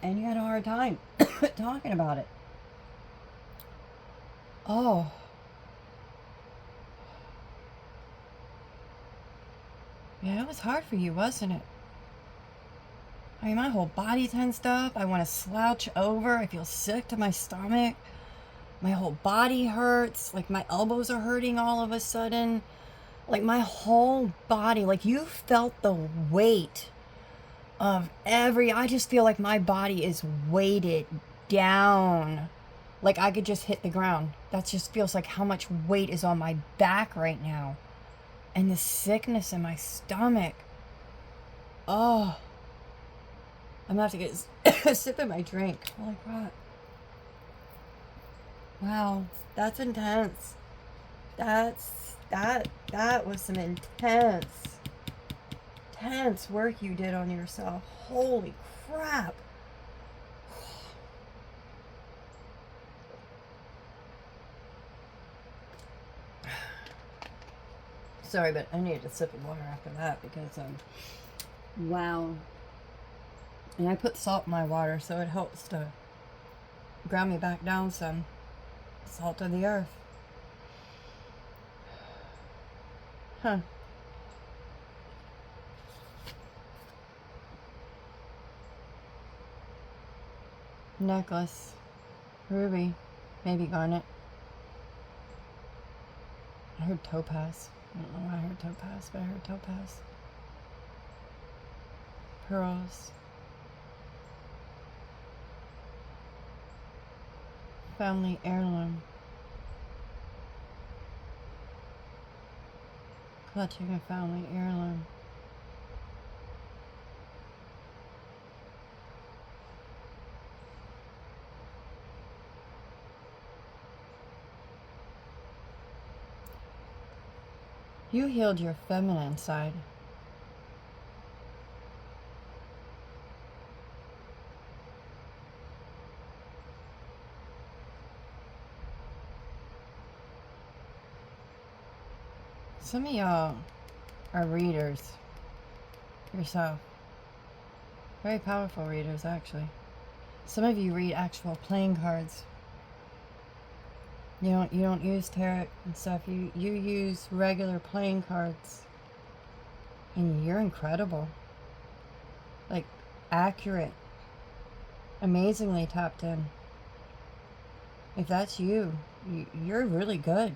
And you had a hard time talking about it. Oh. Yeah, it was hard for you, wasn't it? I mean, my whole body's tensed up. I want to slouch over. I feel sick to my stomach. My whole body hurts. Like, my elbows are hurting all of a sudden. Like, my whole body. Like, you felt the weight of I just feel like my body is weighted down. Like, I could just hit the ground. That just feels like how much weight is on my back right now. And the sickness in my stomach. Oh. I'm gonna have to get a sip of my drink. Holy crap. Wow. That's intense. That was some intense work you did on yourself. Holy crap. Sorry, but I needed a sip of water after that because, wow. And I put salt in my water, so it helps to ground me back down some. Salt of the earth. Huh. Necklace. Ruby. Maybe garnet. I heard topaz. I don't know why I heard topaz, but I heard topaz. Pearls. Family heirloom. Clutching a family heirloom. You healed your feminine side. Some of y'all are readers yourself. Very powerful readers, actually. Some of you read actual playing cards. You don't use tarot and stuff. You use regular playing cards. And you're incredible. Like, accurate. Amazingly tapped in. If that's you, you're really good.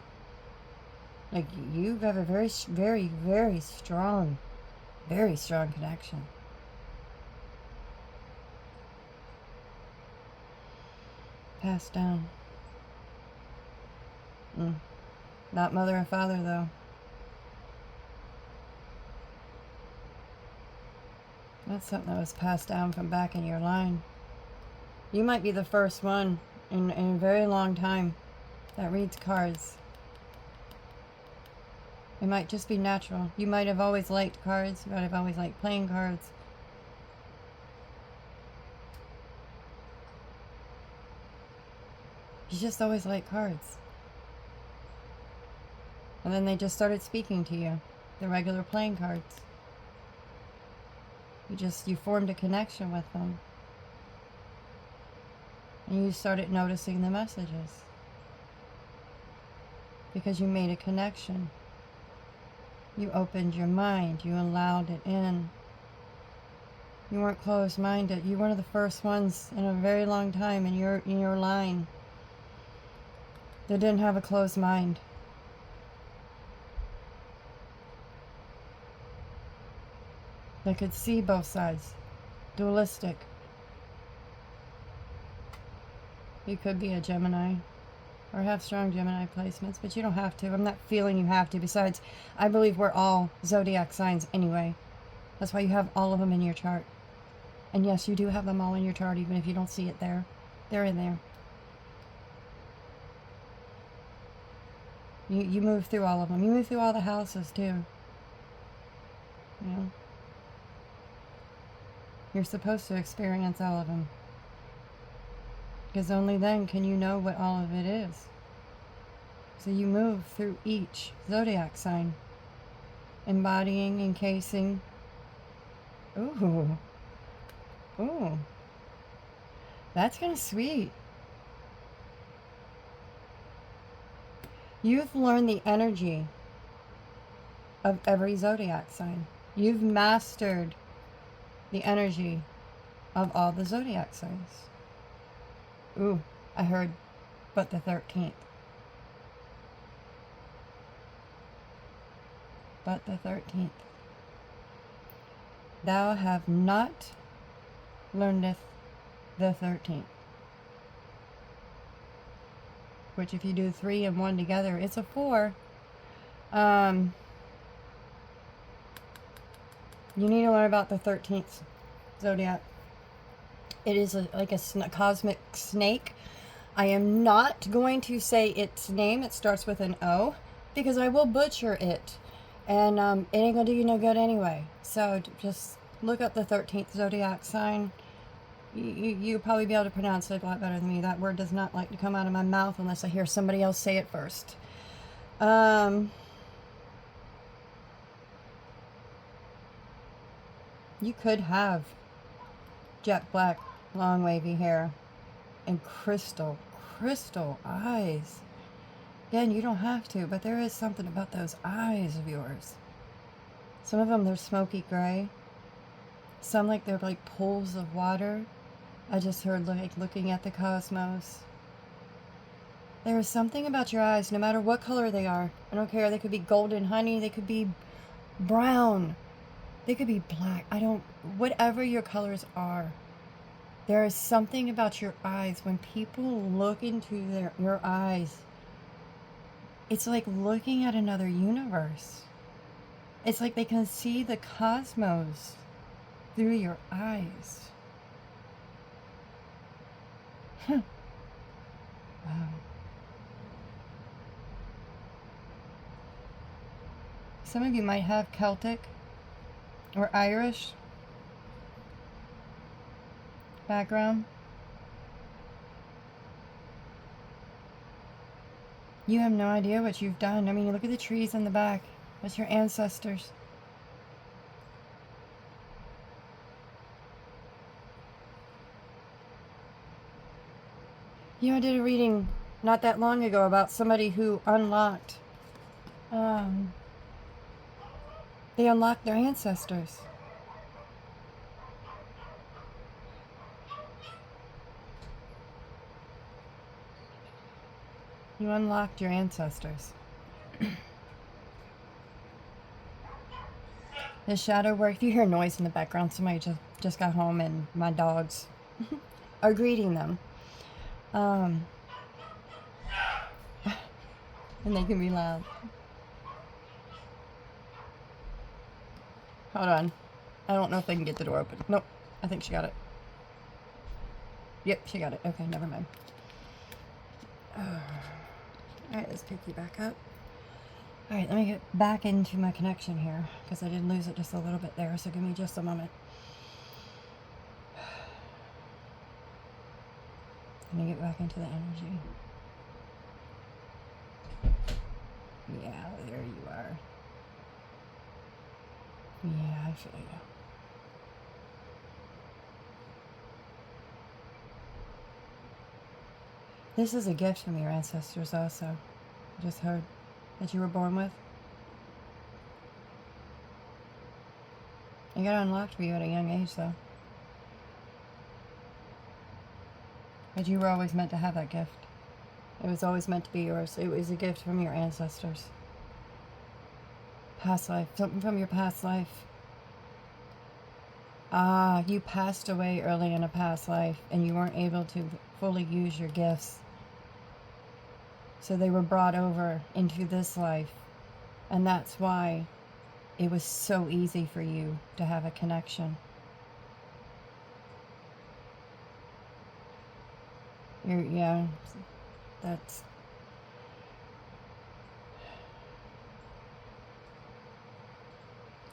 Like, you have a very, very, very strong connection. Passed down. Not mother and father, though. That's something that was passed down from back in your line. You might be the first one in a very long time that reads cards. It might just be natural. You might have always liked cards. You might have always liked playing cards. You just always liked cards. And then they just started speaking to you. The regular playing cards. You formed a connection with them. And you started noticing the messages. Because you made a connection. You opened your mind. You allowed it in. You weren't closed-minded. You were one of the first ones in a very long time in your line that didn't have a closed mind. That could see both sides. Dualistic. You could be a Gemini or have strong Gemini placements, but you don't have to. I'm not feeling you have to. Besides, I believe we're all zodiac signs anyway. That's why you have all of them in your chart. And yes, you do have them all in your chart, even if you don't see it there. They're in there. You move through all of them. You move through all the houses, too. You know? You're supposed to experience all of them. Because only then can you know what all of it is. So you move through each zodiac sign. Embodying, encasing. Ooh. Ooh. That's kind of sweet. You've learned the energy of every zodiac sign. You've mastered the energy of all the zodiac signs. Ooh, I heard, but the 13th. But the 13th. Thou have not learneth the 13th. Which if you do 3 and 1 together, it's a 4. You need to learn about the 13th zodiac. It is like a cosmic snake. I am not going to say its name. It starts with an O because I will butcher it. And it ain't going to do you no good anyway. So just look up the 13th zodiac sign. You'll probably be able to pronounce it a lot better than me. That word does not like to come out of my mouth unless I hear somebody else say it first. You could have jet black, long wavy hair and crystal crystal eyes. Again, you don't have to, but there is something about those eyes of yours. Some of them, they're smoky gray. Some like they're like pools of water. I just heard like looking at the cosmos. There is something about your eyes, no matter what color they are. I don't care. They could be golden honey. They could be brown. They could be black. Whatever your colors are. There is something about your eyes. When people look into your eyes, it's like looking at another universe. It's like they can see the cosmos through your eyes. Wow. Some of you might have Celtic or Irish background. You have no idea what you've done. I mean, look at the trees in the back. That's your ancestors. You know, I did a reading not that long ago about somebody who unlocked, they unlocked their ancestors. You unlocked your ancestors. The shadow work. If you hear noise in the background, somebody just got home and my dogs are greeting them. And they can be loud. Hold on. I don't know if they can get the door open. Nope. I think she got it. Yep, she got it. Okay, never mind. Alright, let's pick you back up. Alright, let me get back into my connection here, because I did lose it just a little bit there, so give me just a moment. Let me get back into the energy. Yeah, there you are. Yeah, I feel you. This is a gift from your ancestors also. I just heard that you were born with. It got unlocked for you at a young age though. But you were always meant to have that gift. It was always meant to be yours. It was a gift from your ancestors. Past life. Something from your past life. Ah, you passed away early in a past life and you weren't able to fully use your gifts. So they were brought over into this life. And that's why it was so easy for you to have a connection. Yeah, that's...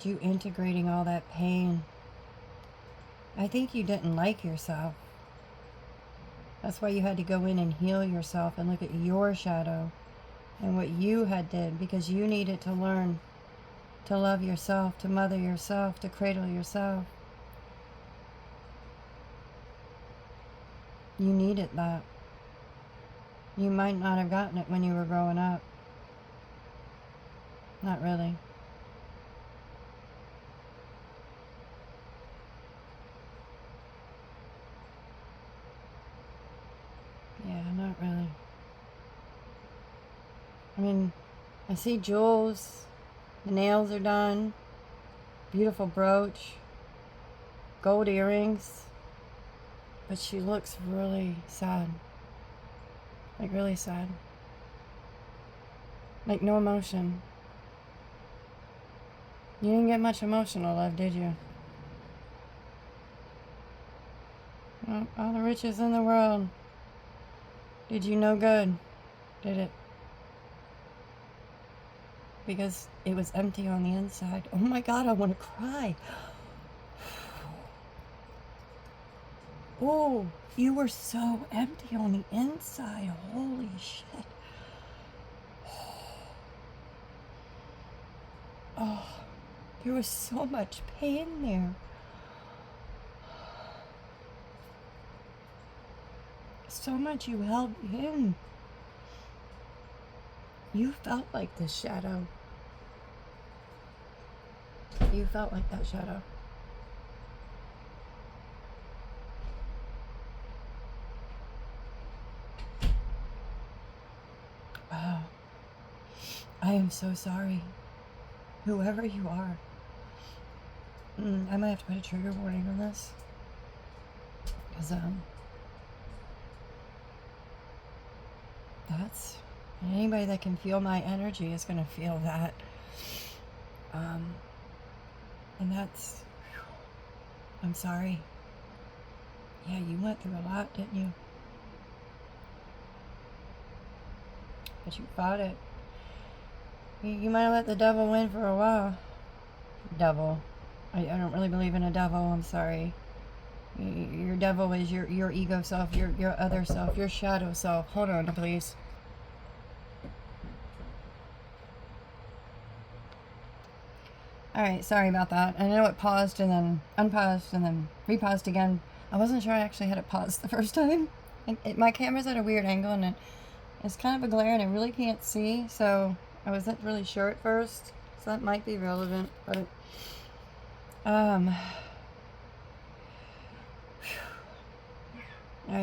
You integrating all that pain. I think you didn't like yourself. That's why you had to go in and heal yourself and look at your shadow and what you had did, because you needed to learn to love yourself, to mother yourself, to cradle yourself. You needed that. You might not have gotten it when you were growing up. Not really. Yeah, not really. I mean, I see jewels, the nails are done, beautiful brooch, gold earrings, but she looks really sad. Like really sad. Like no emotion. You didn't get much emotional love, did you? Well, all the riches in the world did you no good, did it? Because it was empty on the inside. Oh my God, I want to cry. Oh, you were so empty on the inside. Holy shit. Oh, there was so much pain there. so much you held in. You felt like this shadow. You felt like that shadow. Wow. I am so sorry. Whoever you are. I might have to put a trigger warning on this. Because, that's... anybody that can feel my energy is going to feel that. And that's... I'm sorry. Yeah, you went through a lot, didn't you? But you fought it. You might have let the devil win for a while. Devil. I don't really believe in a devil, I'm sorry. Your devil is your ego self, your other self, your shadow self. Hold on, please. Alright, sorry about that. I know it paused and then unpaused and then repaused again. I wasn't sure I actually had it paused the first time. My camera's at a weird angle and it's kind of a glare and I really can't see, so I wasn't really sure at first. So that might be relevant, but... Alright,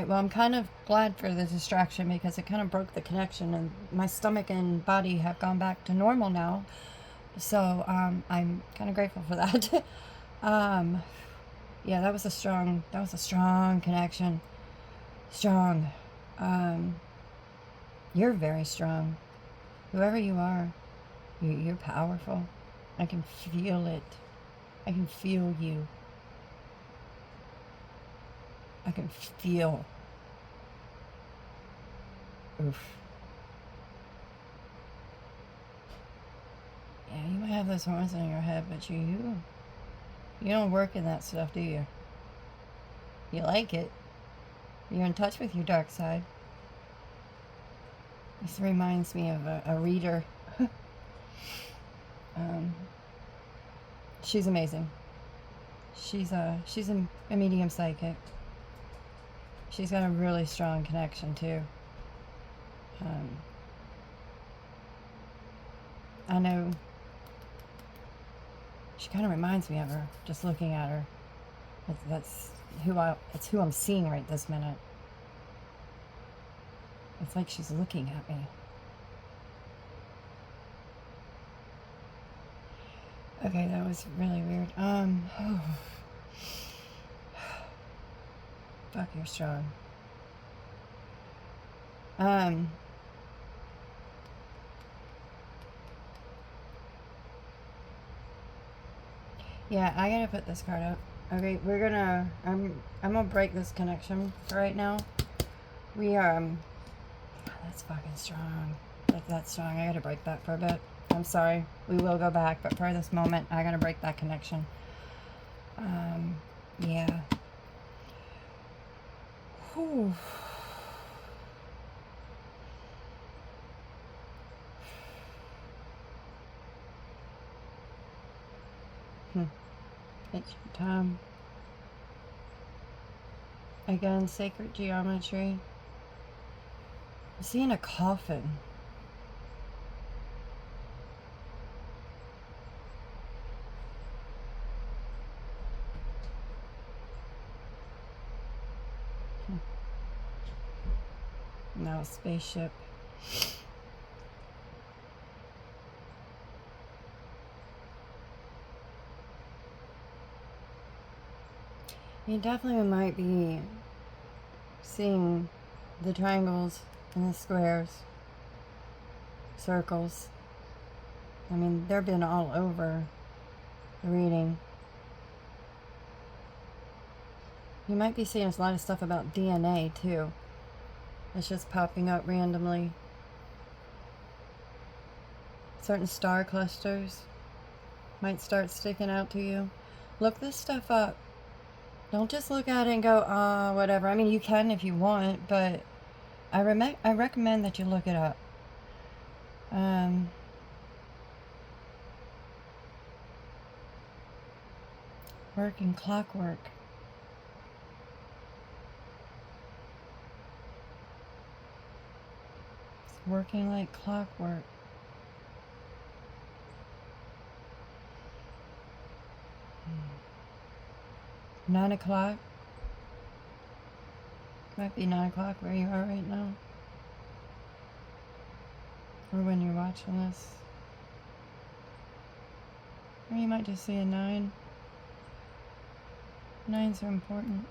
well, I'm kind of glad for the distraction because it kind of broke the connection and my stomach and body have gone back to normal now. So, I'm kind of grateful for that. Yeah, that was a strong connection. Strong. You're very strong. Whoever you are, you're powerful. I can feel it. I can feel you. I can feel. Oof. Yeah, you might have those horns in your head, but you don't work in that stuff, do you? You like it. You're in touch with your dark side. This reminds me of a reader. She's amazing. She's a medium psychic. She's got a really strong connection too. I know she kind of reminds me of her, just looking at her. It's who I'm seeing right this minute. It's like she's looking at me. Okay, that was really weird. Fuck, you're strong. Yeah, I gotta put this card up. Okay, I'm gonna break this connection for right now. That's fucking strong. That's strong. I gotta break that for a bit. I'm sorry. We will go back, but for this moment, I gotta break that connection. Yeah. Whew. It's your time. Again, sacred geometry. I'm seeing a coffin. Now a spaceship. You definitely might be seeing the triangles and the squares, circles. I mean, they've been all over the reading. You might be seeing a lot of stuff about DNA too. It's just popping up randomly. Certain star clusters might start sticking out to you. Look this stuff up. Don't just look at it and go, whatever. I mean, you can if you want, but I recommend that you look it up. Working clockwork. working like clockwork. 9 o'clock. Might be 9 o'clock where you are right now. Or when you're watching this. Or you might just see a 9. 9s are important.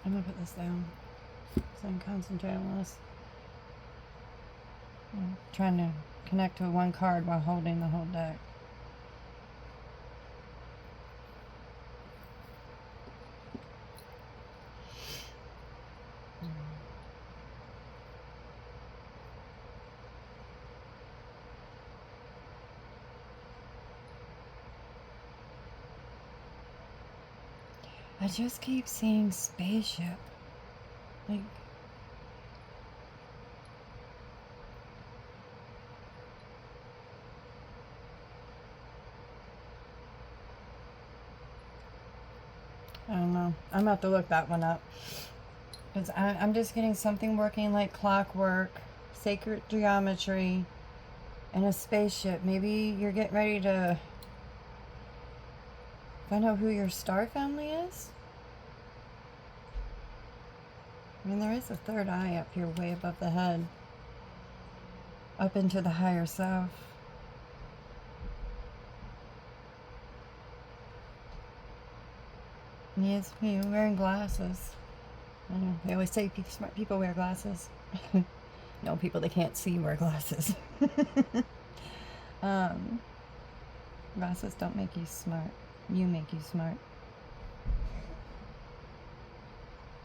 I'm gonna put this down so I can concentrate on this. I'm trying to connect to one card while holding the whole deck. I just keep seeing spaceship. Like, I don't know. I'm about to look that one up. Because I'm just getting something working like clockwork, sacred geometry, and a spaceship. Maybe you're getting ready to find out who your star family is. I mean, there is a third eye up here way above the head. Up into the higher self. And he is wearing glasses. I know, they always say smart people wear glasses. No, people that can't see wear glasses. Glasses don't make you smart. You make you smart.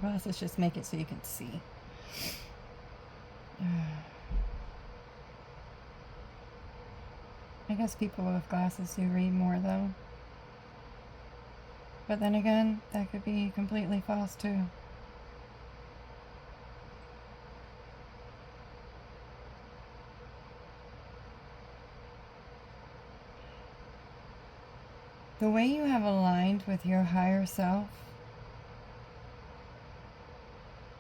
Glasses just make it so you can see. I guess people with glasses do read more though. But then again, that could be completely false too. The way you have aligned with your higher self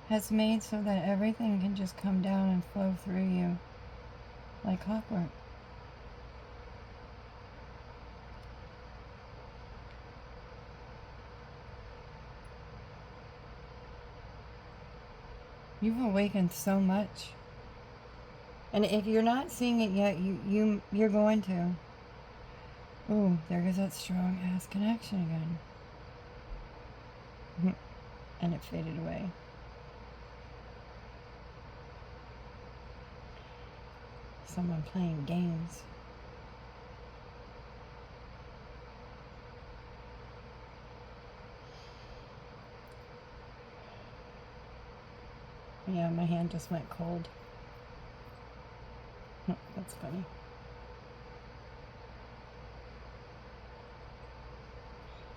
has made so that everything can just come down and flow through you like clockwork. You've awakened so much. And if you're not seeing it yet, you're going to. Ooh, there goes that strong ass connection again. And it faded away. Someone playing games. Yeah, my hand just went cold. That's funny.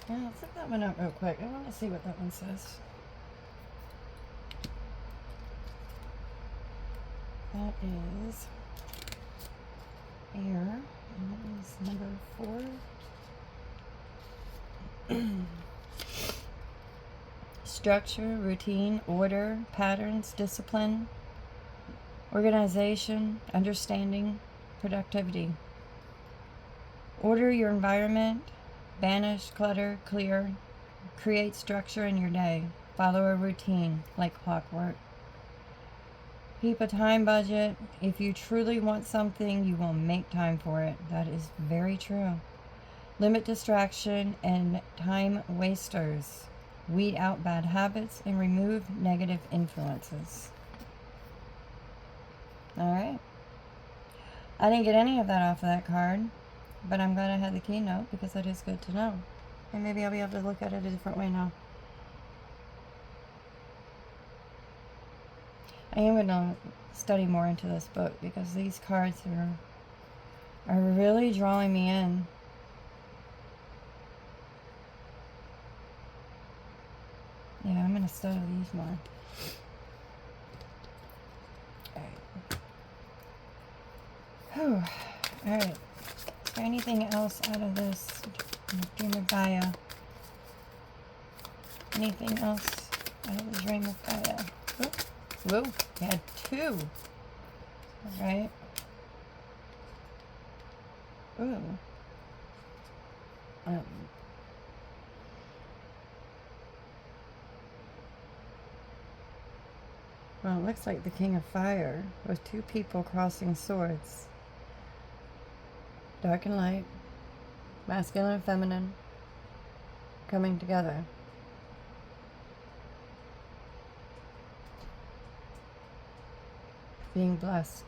Yeah, let's look that one up real quick. I want to see what that one says. That is air, and that is number 4. Structure, routine, order, patterns, discipline, organization, understanding, productivity. Order your environment, banish clutter, clear, create structure in your day, follow a routine like clockwork. Keep a time budget. If you truly want something, you will make time for it. That is very true. Limit distraction and time wasters. Weed out bad habits and remove negative influences. Alright. I didn't get any of that off of that card, but I'm glad I had the keynote because that is good to know. And maybe I'll be able to look at it a different way now. I am going to study more into this book because these cards are really drawing me in. Yeah, I'm going to study these more. Alright. Alright. Is there anything else out of this Dream of Gaia? anything else out of the dream of Gaia. Whoa, we had two. Alright. Ooh. Well, it looks like the King of Fire with two people crossing swords. Dark and light, masculine and feminine, coming together. Being blessed.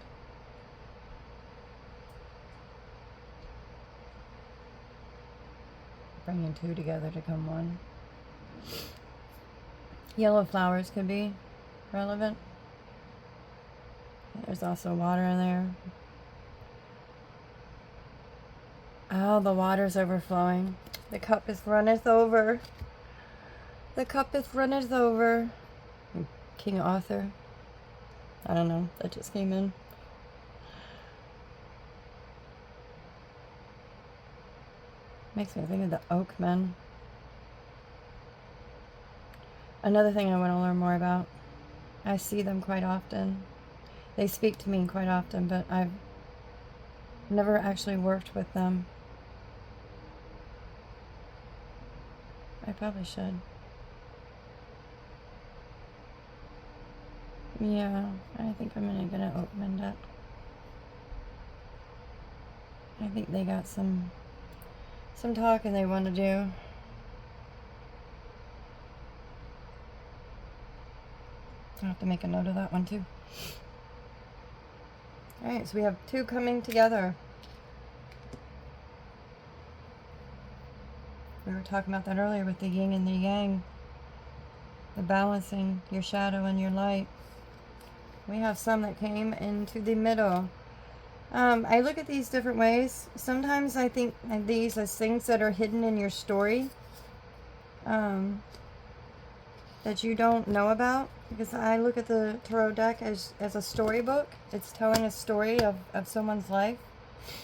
Bringing two together to come one. Yellow flowers could be relevant. There's also water in there. Oh, the water's overflowing. The cup is runneth over. The cup is runneth over. King Arthur. I don't know. That just came in. Makes me think of the Oakmen. Another thing I want to learn more about. I see them quite often. They speak to me quite often, but I've never actually worked with them. I probably should. Yeah, I think I'm gonna get an Oakman deck. I think they got some talking they want to do. I'll have to make a note of that one too. Alright, so we have two coming together. We were talking about that earlier with the yin and the yang. The balancing your shadow and your light. We have some that came into the middle. I look at these different ways. Sometimes I think of these as things that are hidden in your story. That you don't know about. Because I look at the tarot deck as a storybook. It's telling a story of someone's life.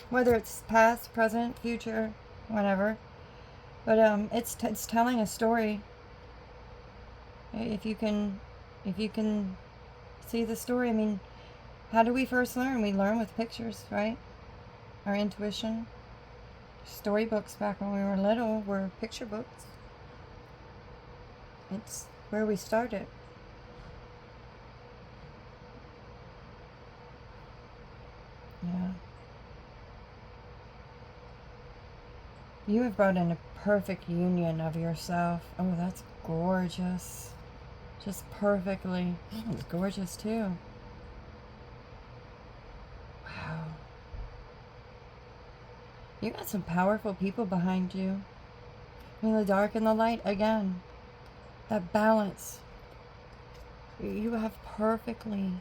Whether it's past, present, future, whatever. But it's telling a story. If you can see the story, I mean, how do we first learn? We learn with pictures, right? Our intuition. Storybooks back when we were little were picture books. It's where we started. Yeah. You have brought in a perfect union of yourself. Oh, that's gorgeous. Just perfectly. Oh, it's gorgeous too. Wow. You got some powerful people behind you. In the dark and the light again. That balance. You have perfectly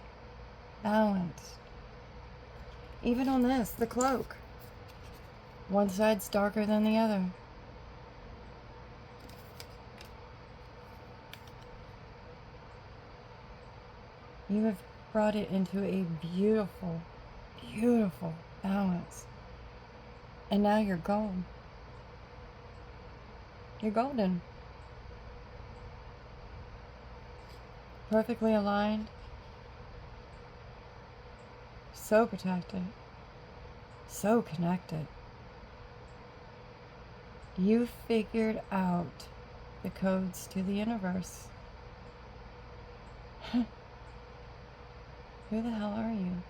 balanced. Even on this, the cloak. One side's darker than the other. You have brought it into a beautiful, beautiful balance. And now you're gold. You're golden. Perfectly aligned. So protected. So connected. You figured out the codes to the universe. Who the hell are you?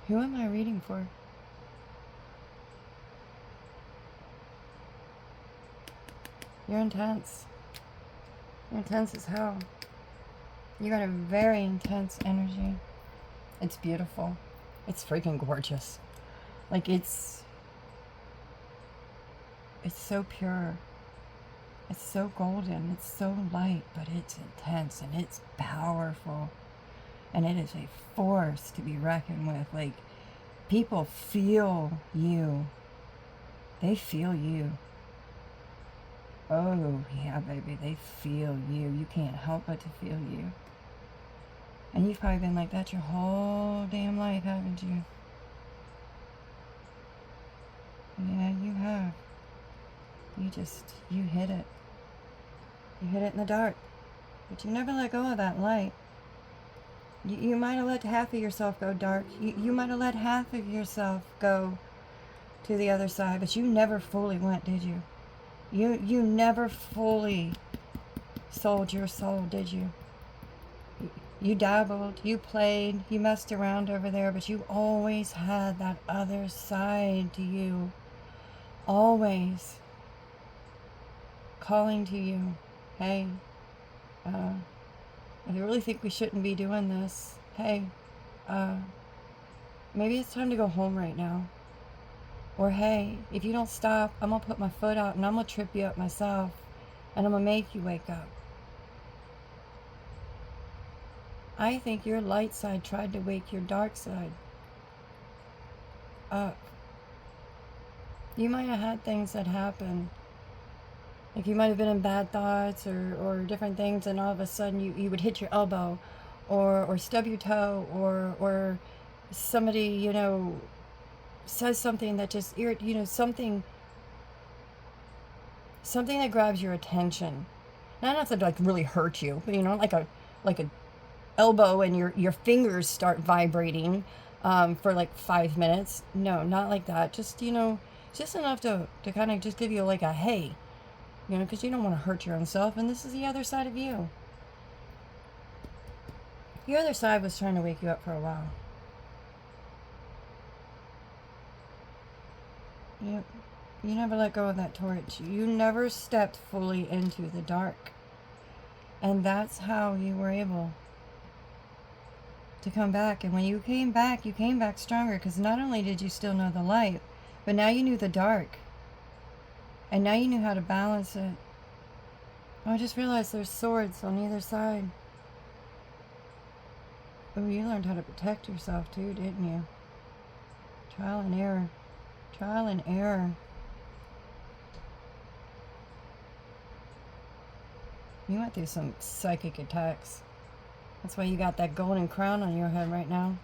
Who am I reading for? You're intense. You're intense as hell. You got a very intense energy. It's beautiful. It's freaking gorgeous. Like it's so pure. It's so golden. It's so light, but it's intense and it's powerful. And it is a force to be reckoned with. Like, people feel you. They feel you. Oh, yeah, baby. They feel you. You can't help but to feel you. And you've probably been like that your whole damn life, haven't you? Yeah, you have. You hit it. You hit it in the dark. But you never let go of that light. You might have let half of yourself go dark. You might have let half of yourself go to the other side, but you never fully went, did you? You never fully sold your soul, did you? You dabbled, you played, you messed around over there, but you always had that other side to you. Always calling to you. Hey, I really think we shouldn't be doing this. Hey, maybe it's time to go home right now. Or hey, if you don't stop, I'm gonna put my foot out and I'm gonna trip you up myself and I'm gonna make you wake up. I think your light side tried to wake your dark side up. You might have had things that happen. Like you might have been in bad thoughts or different things, and all of a sudden you would hit your elbow or stub your toe or somebody, says something that just something that grabs your attention. Not enough to like really hurt you, but like a elbow and your fingers start vibrating for like 5 minutes. No, not like that. Just just enough to kind of just give you like a hey, because you don't want to hurt your own self, and this is the other side of you. The other side was trying to wake you up for a while. Yep. You never let go of that torch. You never stepped fully into the dark. And that's how you were able to come back. And when you came back stronger, because not only did you still know the light, but now you knew the dark. And now you knew how to balance it. Oh, I just realized there's swords on either side. Oh, you learned how to protect yourself too, didn't you? Trial and error. Trial and error. You went through some psychic attacks. That's why you got that golden crown on your head right now.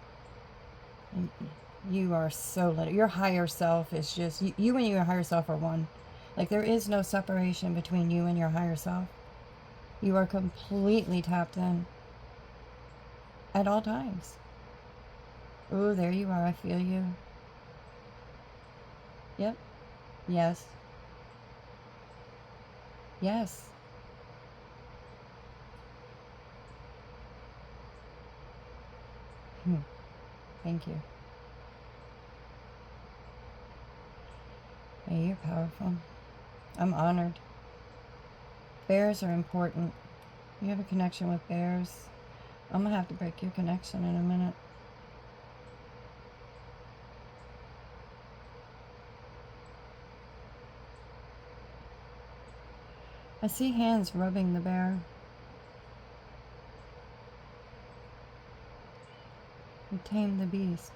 You are so lit. Your higher self is just... You and your higher self are one. Like, there is no separation between you and your higher self. You are completely tapped in. At all times. Oh, there you are. I feel you. Yep. Yes. Yes. Thank you. Hey, you're powerful. I'm honored. Bears are important. You have a connection with bears. I'm gonna have to break your connection in a minute. I see hands rubbing the bear. You tame the beast.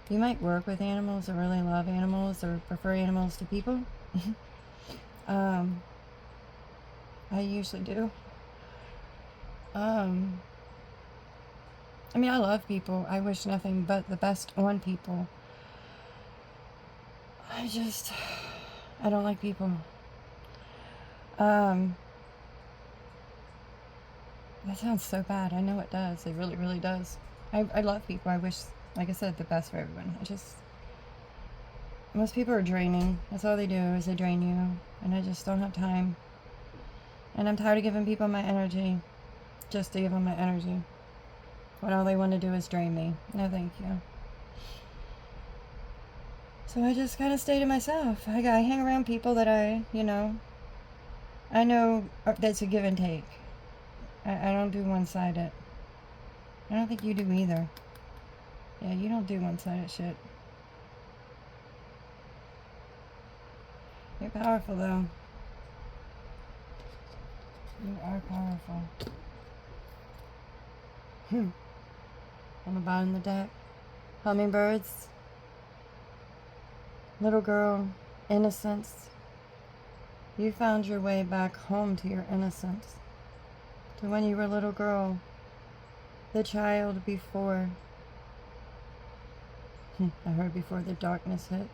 You might work with animals or really love animals or prefer animals to people. I usually do. I mean, I love people. I wish nothing but the best on people. I don't like people. That sounds so bad. I know it does. It really, really does. I love people. I wish, like I said, the best for everyone. Most people are draining. That's all they do is they drain you. And I just don't have time. And I'm tired of giving people my energy just to give them my energy. When all they want to do is drain me. No, thank you. So I just gotta stay to myself. I hang around people that I know that's a give and take. I don't do one-sided. I don't think you do either. Yeah, you don't do one-sided shit. You're powerful, though. You are powerful. On the bottom of the deck. Hummingbirds. Little girl. Innocence. You found your way back home to your innocence. To when you were a little girl. The child before. I heard before the darkness hit.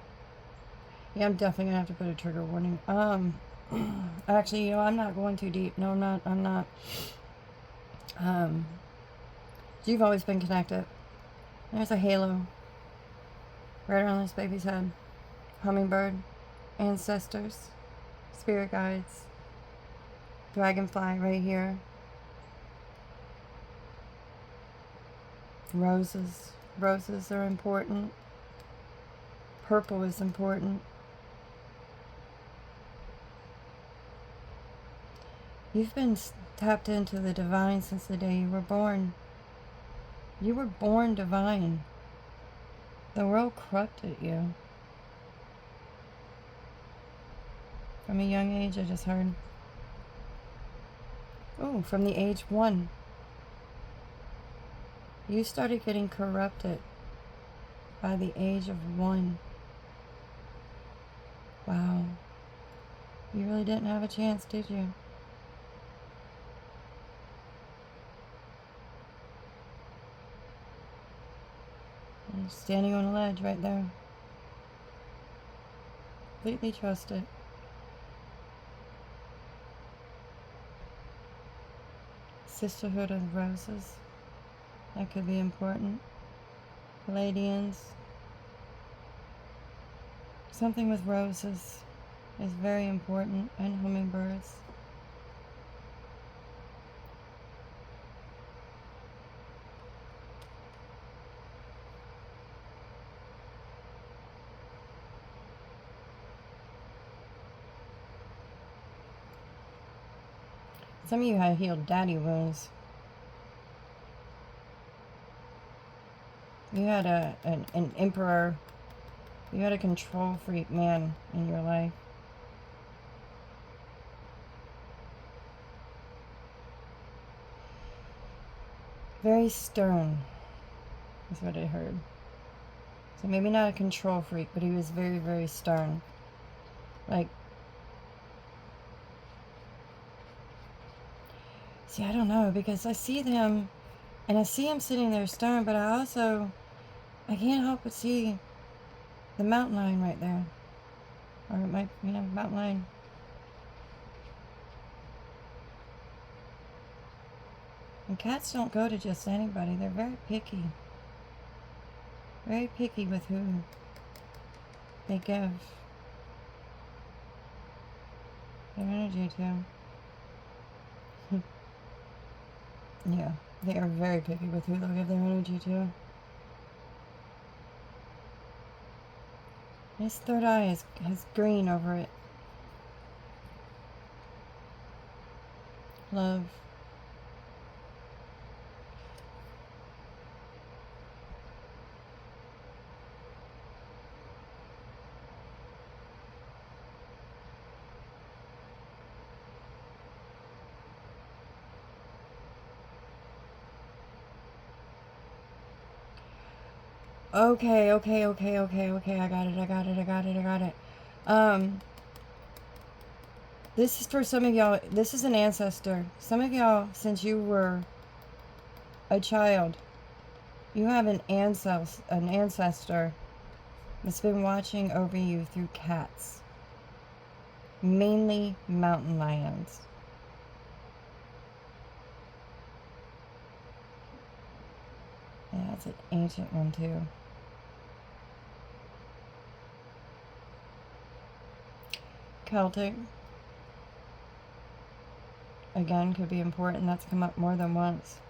Yeah, I'm definitely gonna have to put a trigger warning. Actually, I'm not going too deep. No, I'm not. Um, you've always been connected. There's a halo right around this baby's head. Hummingbird, ancestors, spirit guides, dragonfly right here. Roses. Roses are important. Purple is important. You've been tapped into the divine since the day you were born. You were born divine. The world corrupted you. From a young age, I just heard. Oh, from the age 1. You started getting corrupted by the age of 1. Wow. You really didn't have a chance, did you? You're standing on a ledge right there. Completely trust it. Sisterhood of the Roses. That could be important. Palladians. Something with roses is very important, and hummingbirds. Some of you had healed daddy wounds. You had an emperor. You had a control freak man in your life. Very stern, is what I heard. So maybe not a control freak, but he was very, very stern. Like, see, I don't know, because I see them, and I see him sitting there stern, but I can't help but see the mountain lion right there. Or it might, mountain lion. And cats don't go to just anybody. They're very picky. Very picky with who they give their energy to. Yeah, they are very picky with who they'll give their energy to. His third eye has green over it. Love. Okay. I got it. This is for some of y'all. This is an ancestor. Some of y'all, since you were a child, you have an ancestor that's been watching over you through cats. Mainly mountain lions. Yeah, it's an ancient one too. Celtic. Again, could be important. That's come up more than once.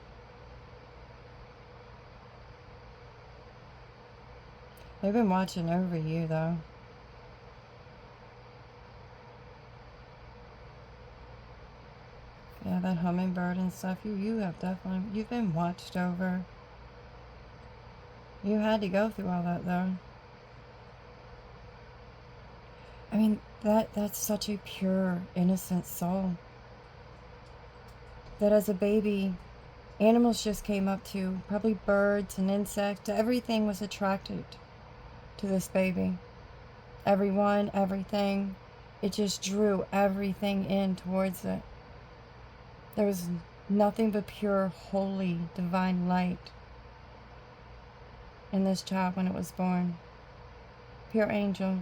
They've been watching over you, though. Yeah, that hummingbird and stuff. You have definitely, you've been watched over. You had to go through all that, though. I mean, that's such a pure, innocent soul. That as a baby, animals just came up to, probably birds and insects, everything was attracted to this baby. Everyone, everything. It just drew everything in towards it. There was nothing but pure, holy, divine light in this child when it was born. Pure angel.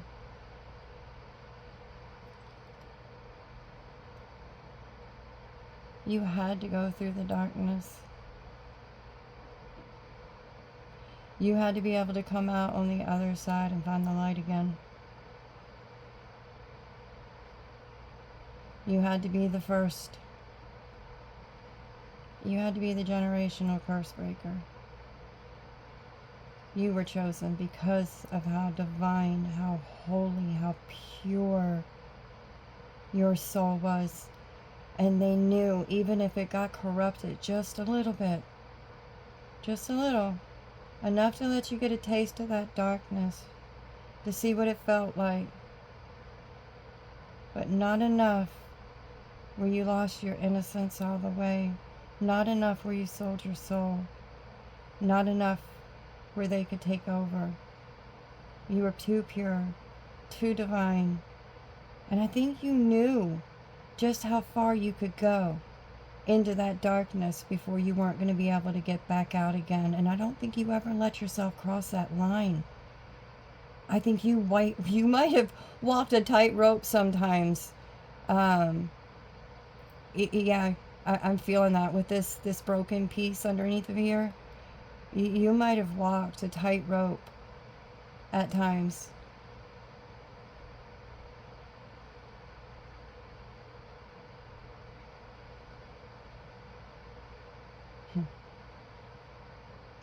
You had to go through the darkness. You had to be able to come out on the other side and find the light again. You had to be the first. You had to be the generational curse breaker. You were chosen because of how divine, how holy, how pure your soul was. And they knew, even if it got corrupted just a little bit, just a little, enough to let you get a taste of that darkness, to see what it felt like, but not enough where you lost your innocence all the way, not enough where you sold your soul, not enough where they could take over. You were too pure, too divine, and I think you knew just how far you could go into that darkness before you weren't going to be able to get back out again. And I don't think you ever let yourself cross that line. I think you might have walked a tightrope sometimes. Yeah, I'm feeling that with this broken piece underneath of here. You might have walked a tightrope at times.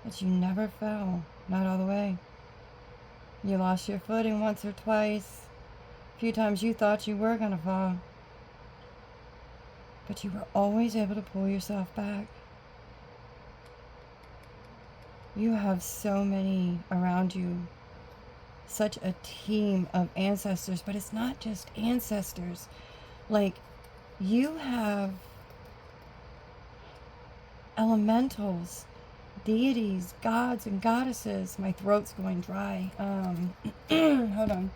But you never fell, not all the way. You lost your footing once or twice. A few times you thought you were going to fall. But you were always able to pull yourself back. You have so many around you. Such a team of ancestors, but it's not just ancestors. Like, you have elementals, deities, gods, and goddesses. My throat's going dry. Hold on.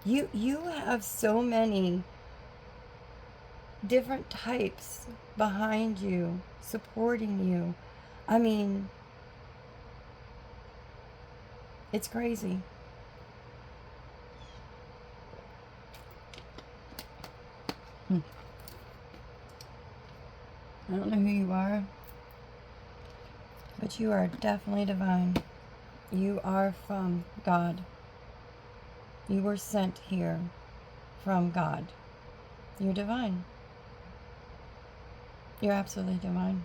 You have so many different types behind you, supporting you. I mean, it's crazy. I don't know who you are, but you are definitely divine. You are from God. You were sent here from God. You're divine. You're absolutely divine.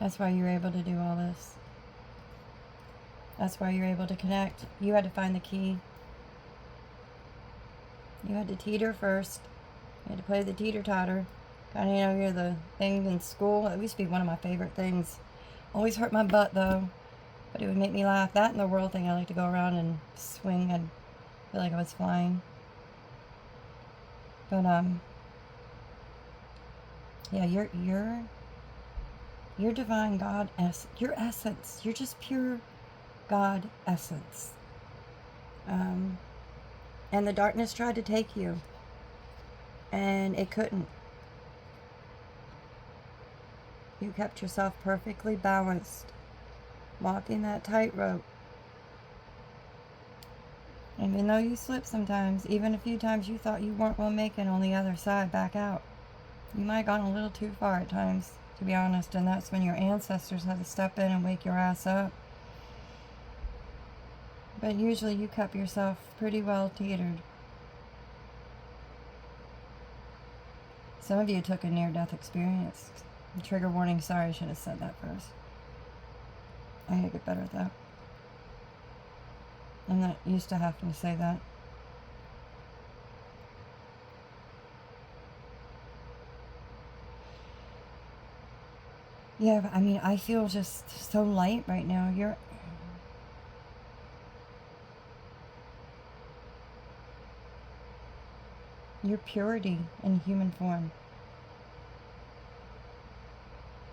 That's why you're able to do all this. That's why you're able to connect. You had to find the key. You had to teeter first. You had to play the teeter-totter. Kind of, you're the thing in school. It used to be one of my favorite things. Always hurt my butt, though. But it would make me laugh. That and the world thing. I like to go around and swing and feel like I was flying. But, yeah, you're divine God, your essence. You're just pure God essence. And the darkness tried to take you. And it couldn't. You kept yourself perfectly balanced, walking that tightrope. And even though you slipped sometimes, even a few times you thought you weren't going to make it on the other side, back out. You might have gone a little too far at times, to be honest, and that's when your ancestors had to step in and wake your ass up. But usually you kept yourself pretty well teetered. Some of you took a near-death experience. Trigger warning, sorry, I should have said that first. I gotta get better at that. I'm not used to having to say that. Yeah, I mean, I feel just so light right now. Your purity in human form.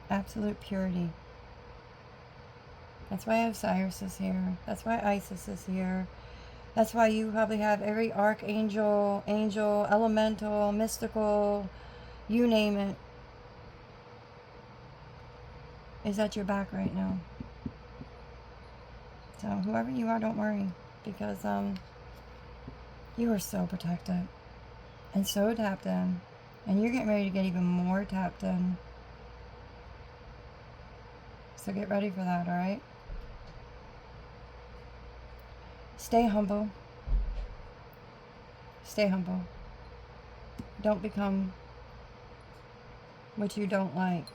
Absolute purity. That's why Osiris is here. That's why Isis is here. That's why you probably have every archangel, angel, elemental, mystical, you name it, is at your back right now. So whoever you are, don't worry, because You are so protected and so tapped in. And you're getting ready to get even more tapped in. So get ready for that, alright? Stay humble. Stay humble. Don't become what you don't like.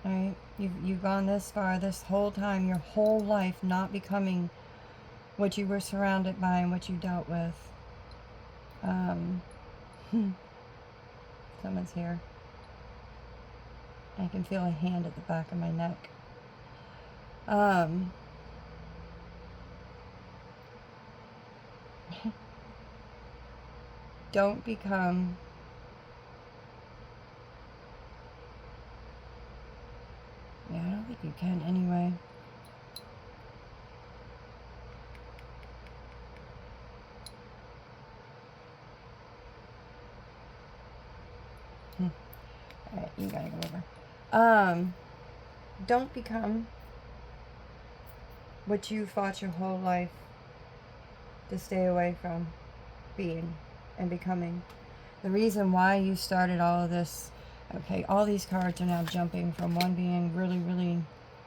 Alright? You've gone this far, this whole time, your whole life, not becoming what you were surrounded by and what you dealt with. Someone's here. I can feel a hand at the back of my neck. Don't become I don't think you can anyway. Alright, you gotta go over. Don't become what you fought your whole life to stay away from being and becoming. The reason why you started all of this, okay, all these cards are now jumping from one being really, really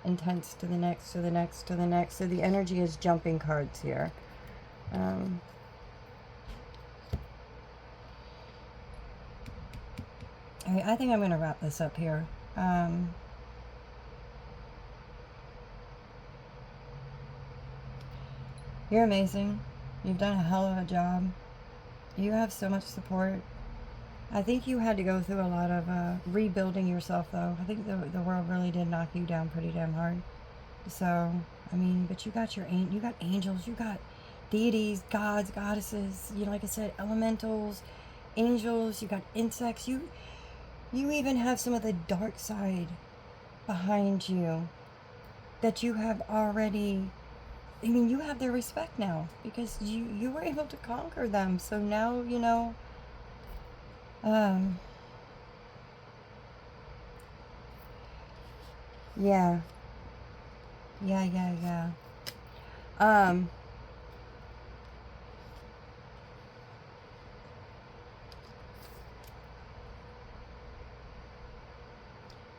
intense to the next, to the next, to the next. So the energy is jumping cards here. I think I'm going to wrap this up here. You're amazing. You've done a hell of a job. You have so much support. I think you had to go through a lot of rebuilding yourself, though. I think the world really did knock you down pretty damn hard. So, I mean, but you got you got angels, you got deities, gods, goddesses, you know, like I said, elementals, angels, you got insects, you even have some of the dark side behind you that you have already, I mean, you have their respect now because you were able to conquer them. So now, you know, yeah. Yeah.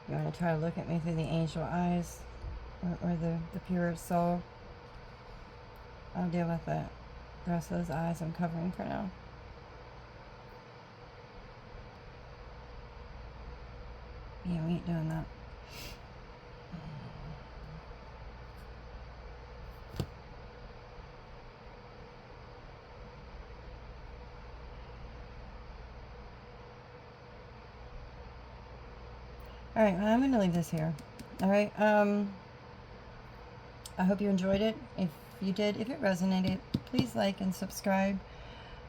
You want to try to look at me through the angel eyes or the pure soul? I'll deal with it. The rest of those eyes I'm covering for now. Yeah, we ain't doing that. Alright, I'm going to leave this here. Alright, I hope you enjoyed it. If you did, if it resonated, please like and subscribe.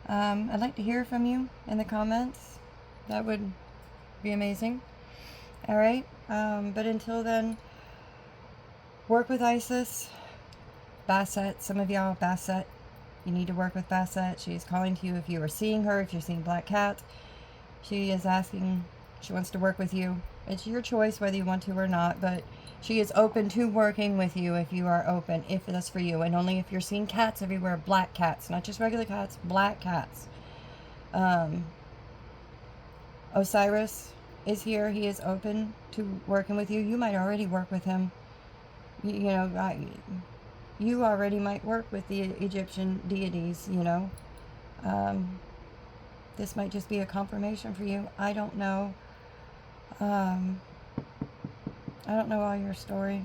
I'd like to hear from you in the comments. That would be amazing. Alright, but until then, work with Isis. Basset, some of y'all, Basset. You need to work with Basset. She is calling to you if you are seeing her, if you're seeing Black Cat. She is asking, she wants to work with you. It's your choice whether you want to or not, but she is open to working with you if you are open, if that's for you. And only if you're seeing cats everywhere, black cats, not just regular cats, black cats. Osiris is here. He is open to working with you. You might already work with him. You know, you already might work with the Egyptian deities, you know. This might just be a confirmation for you. I don't know. I don't know all your story.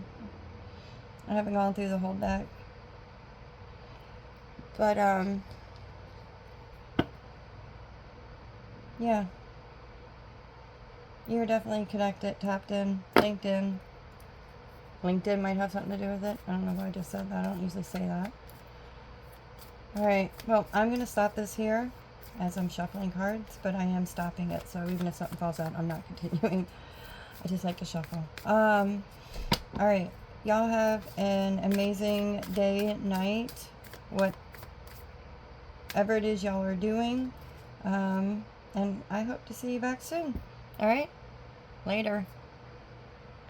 I haven't gone through the whole deck. But, yeah. You're definitely connected, tapped in, linked in. LinkedIn might have something to do with it. I don't know why I just said that. I don't usually say that. Alright, well, I'm going to stop this here as I'm shuffling cards, but I am stopping it, so even if something falls out, I'm not continuing. I just like to shuffle. Alright, y'all have an amazing day, night, whatever it is y'all are doing, and I hope to see you back soon. Alright, later.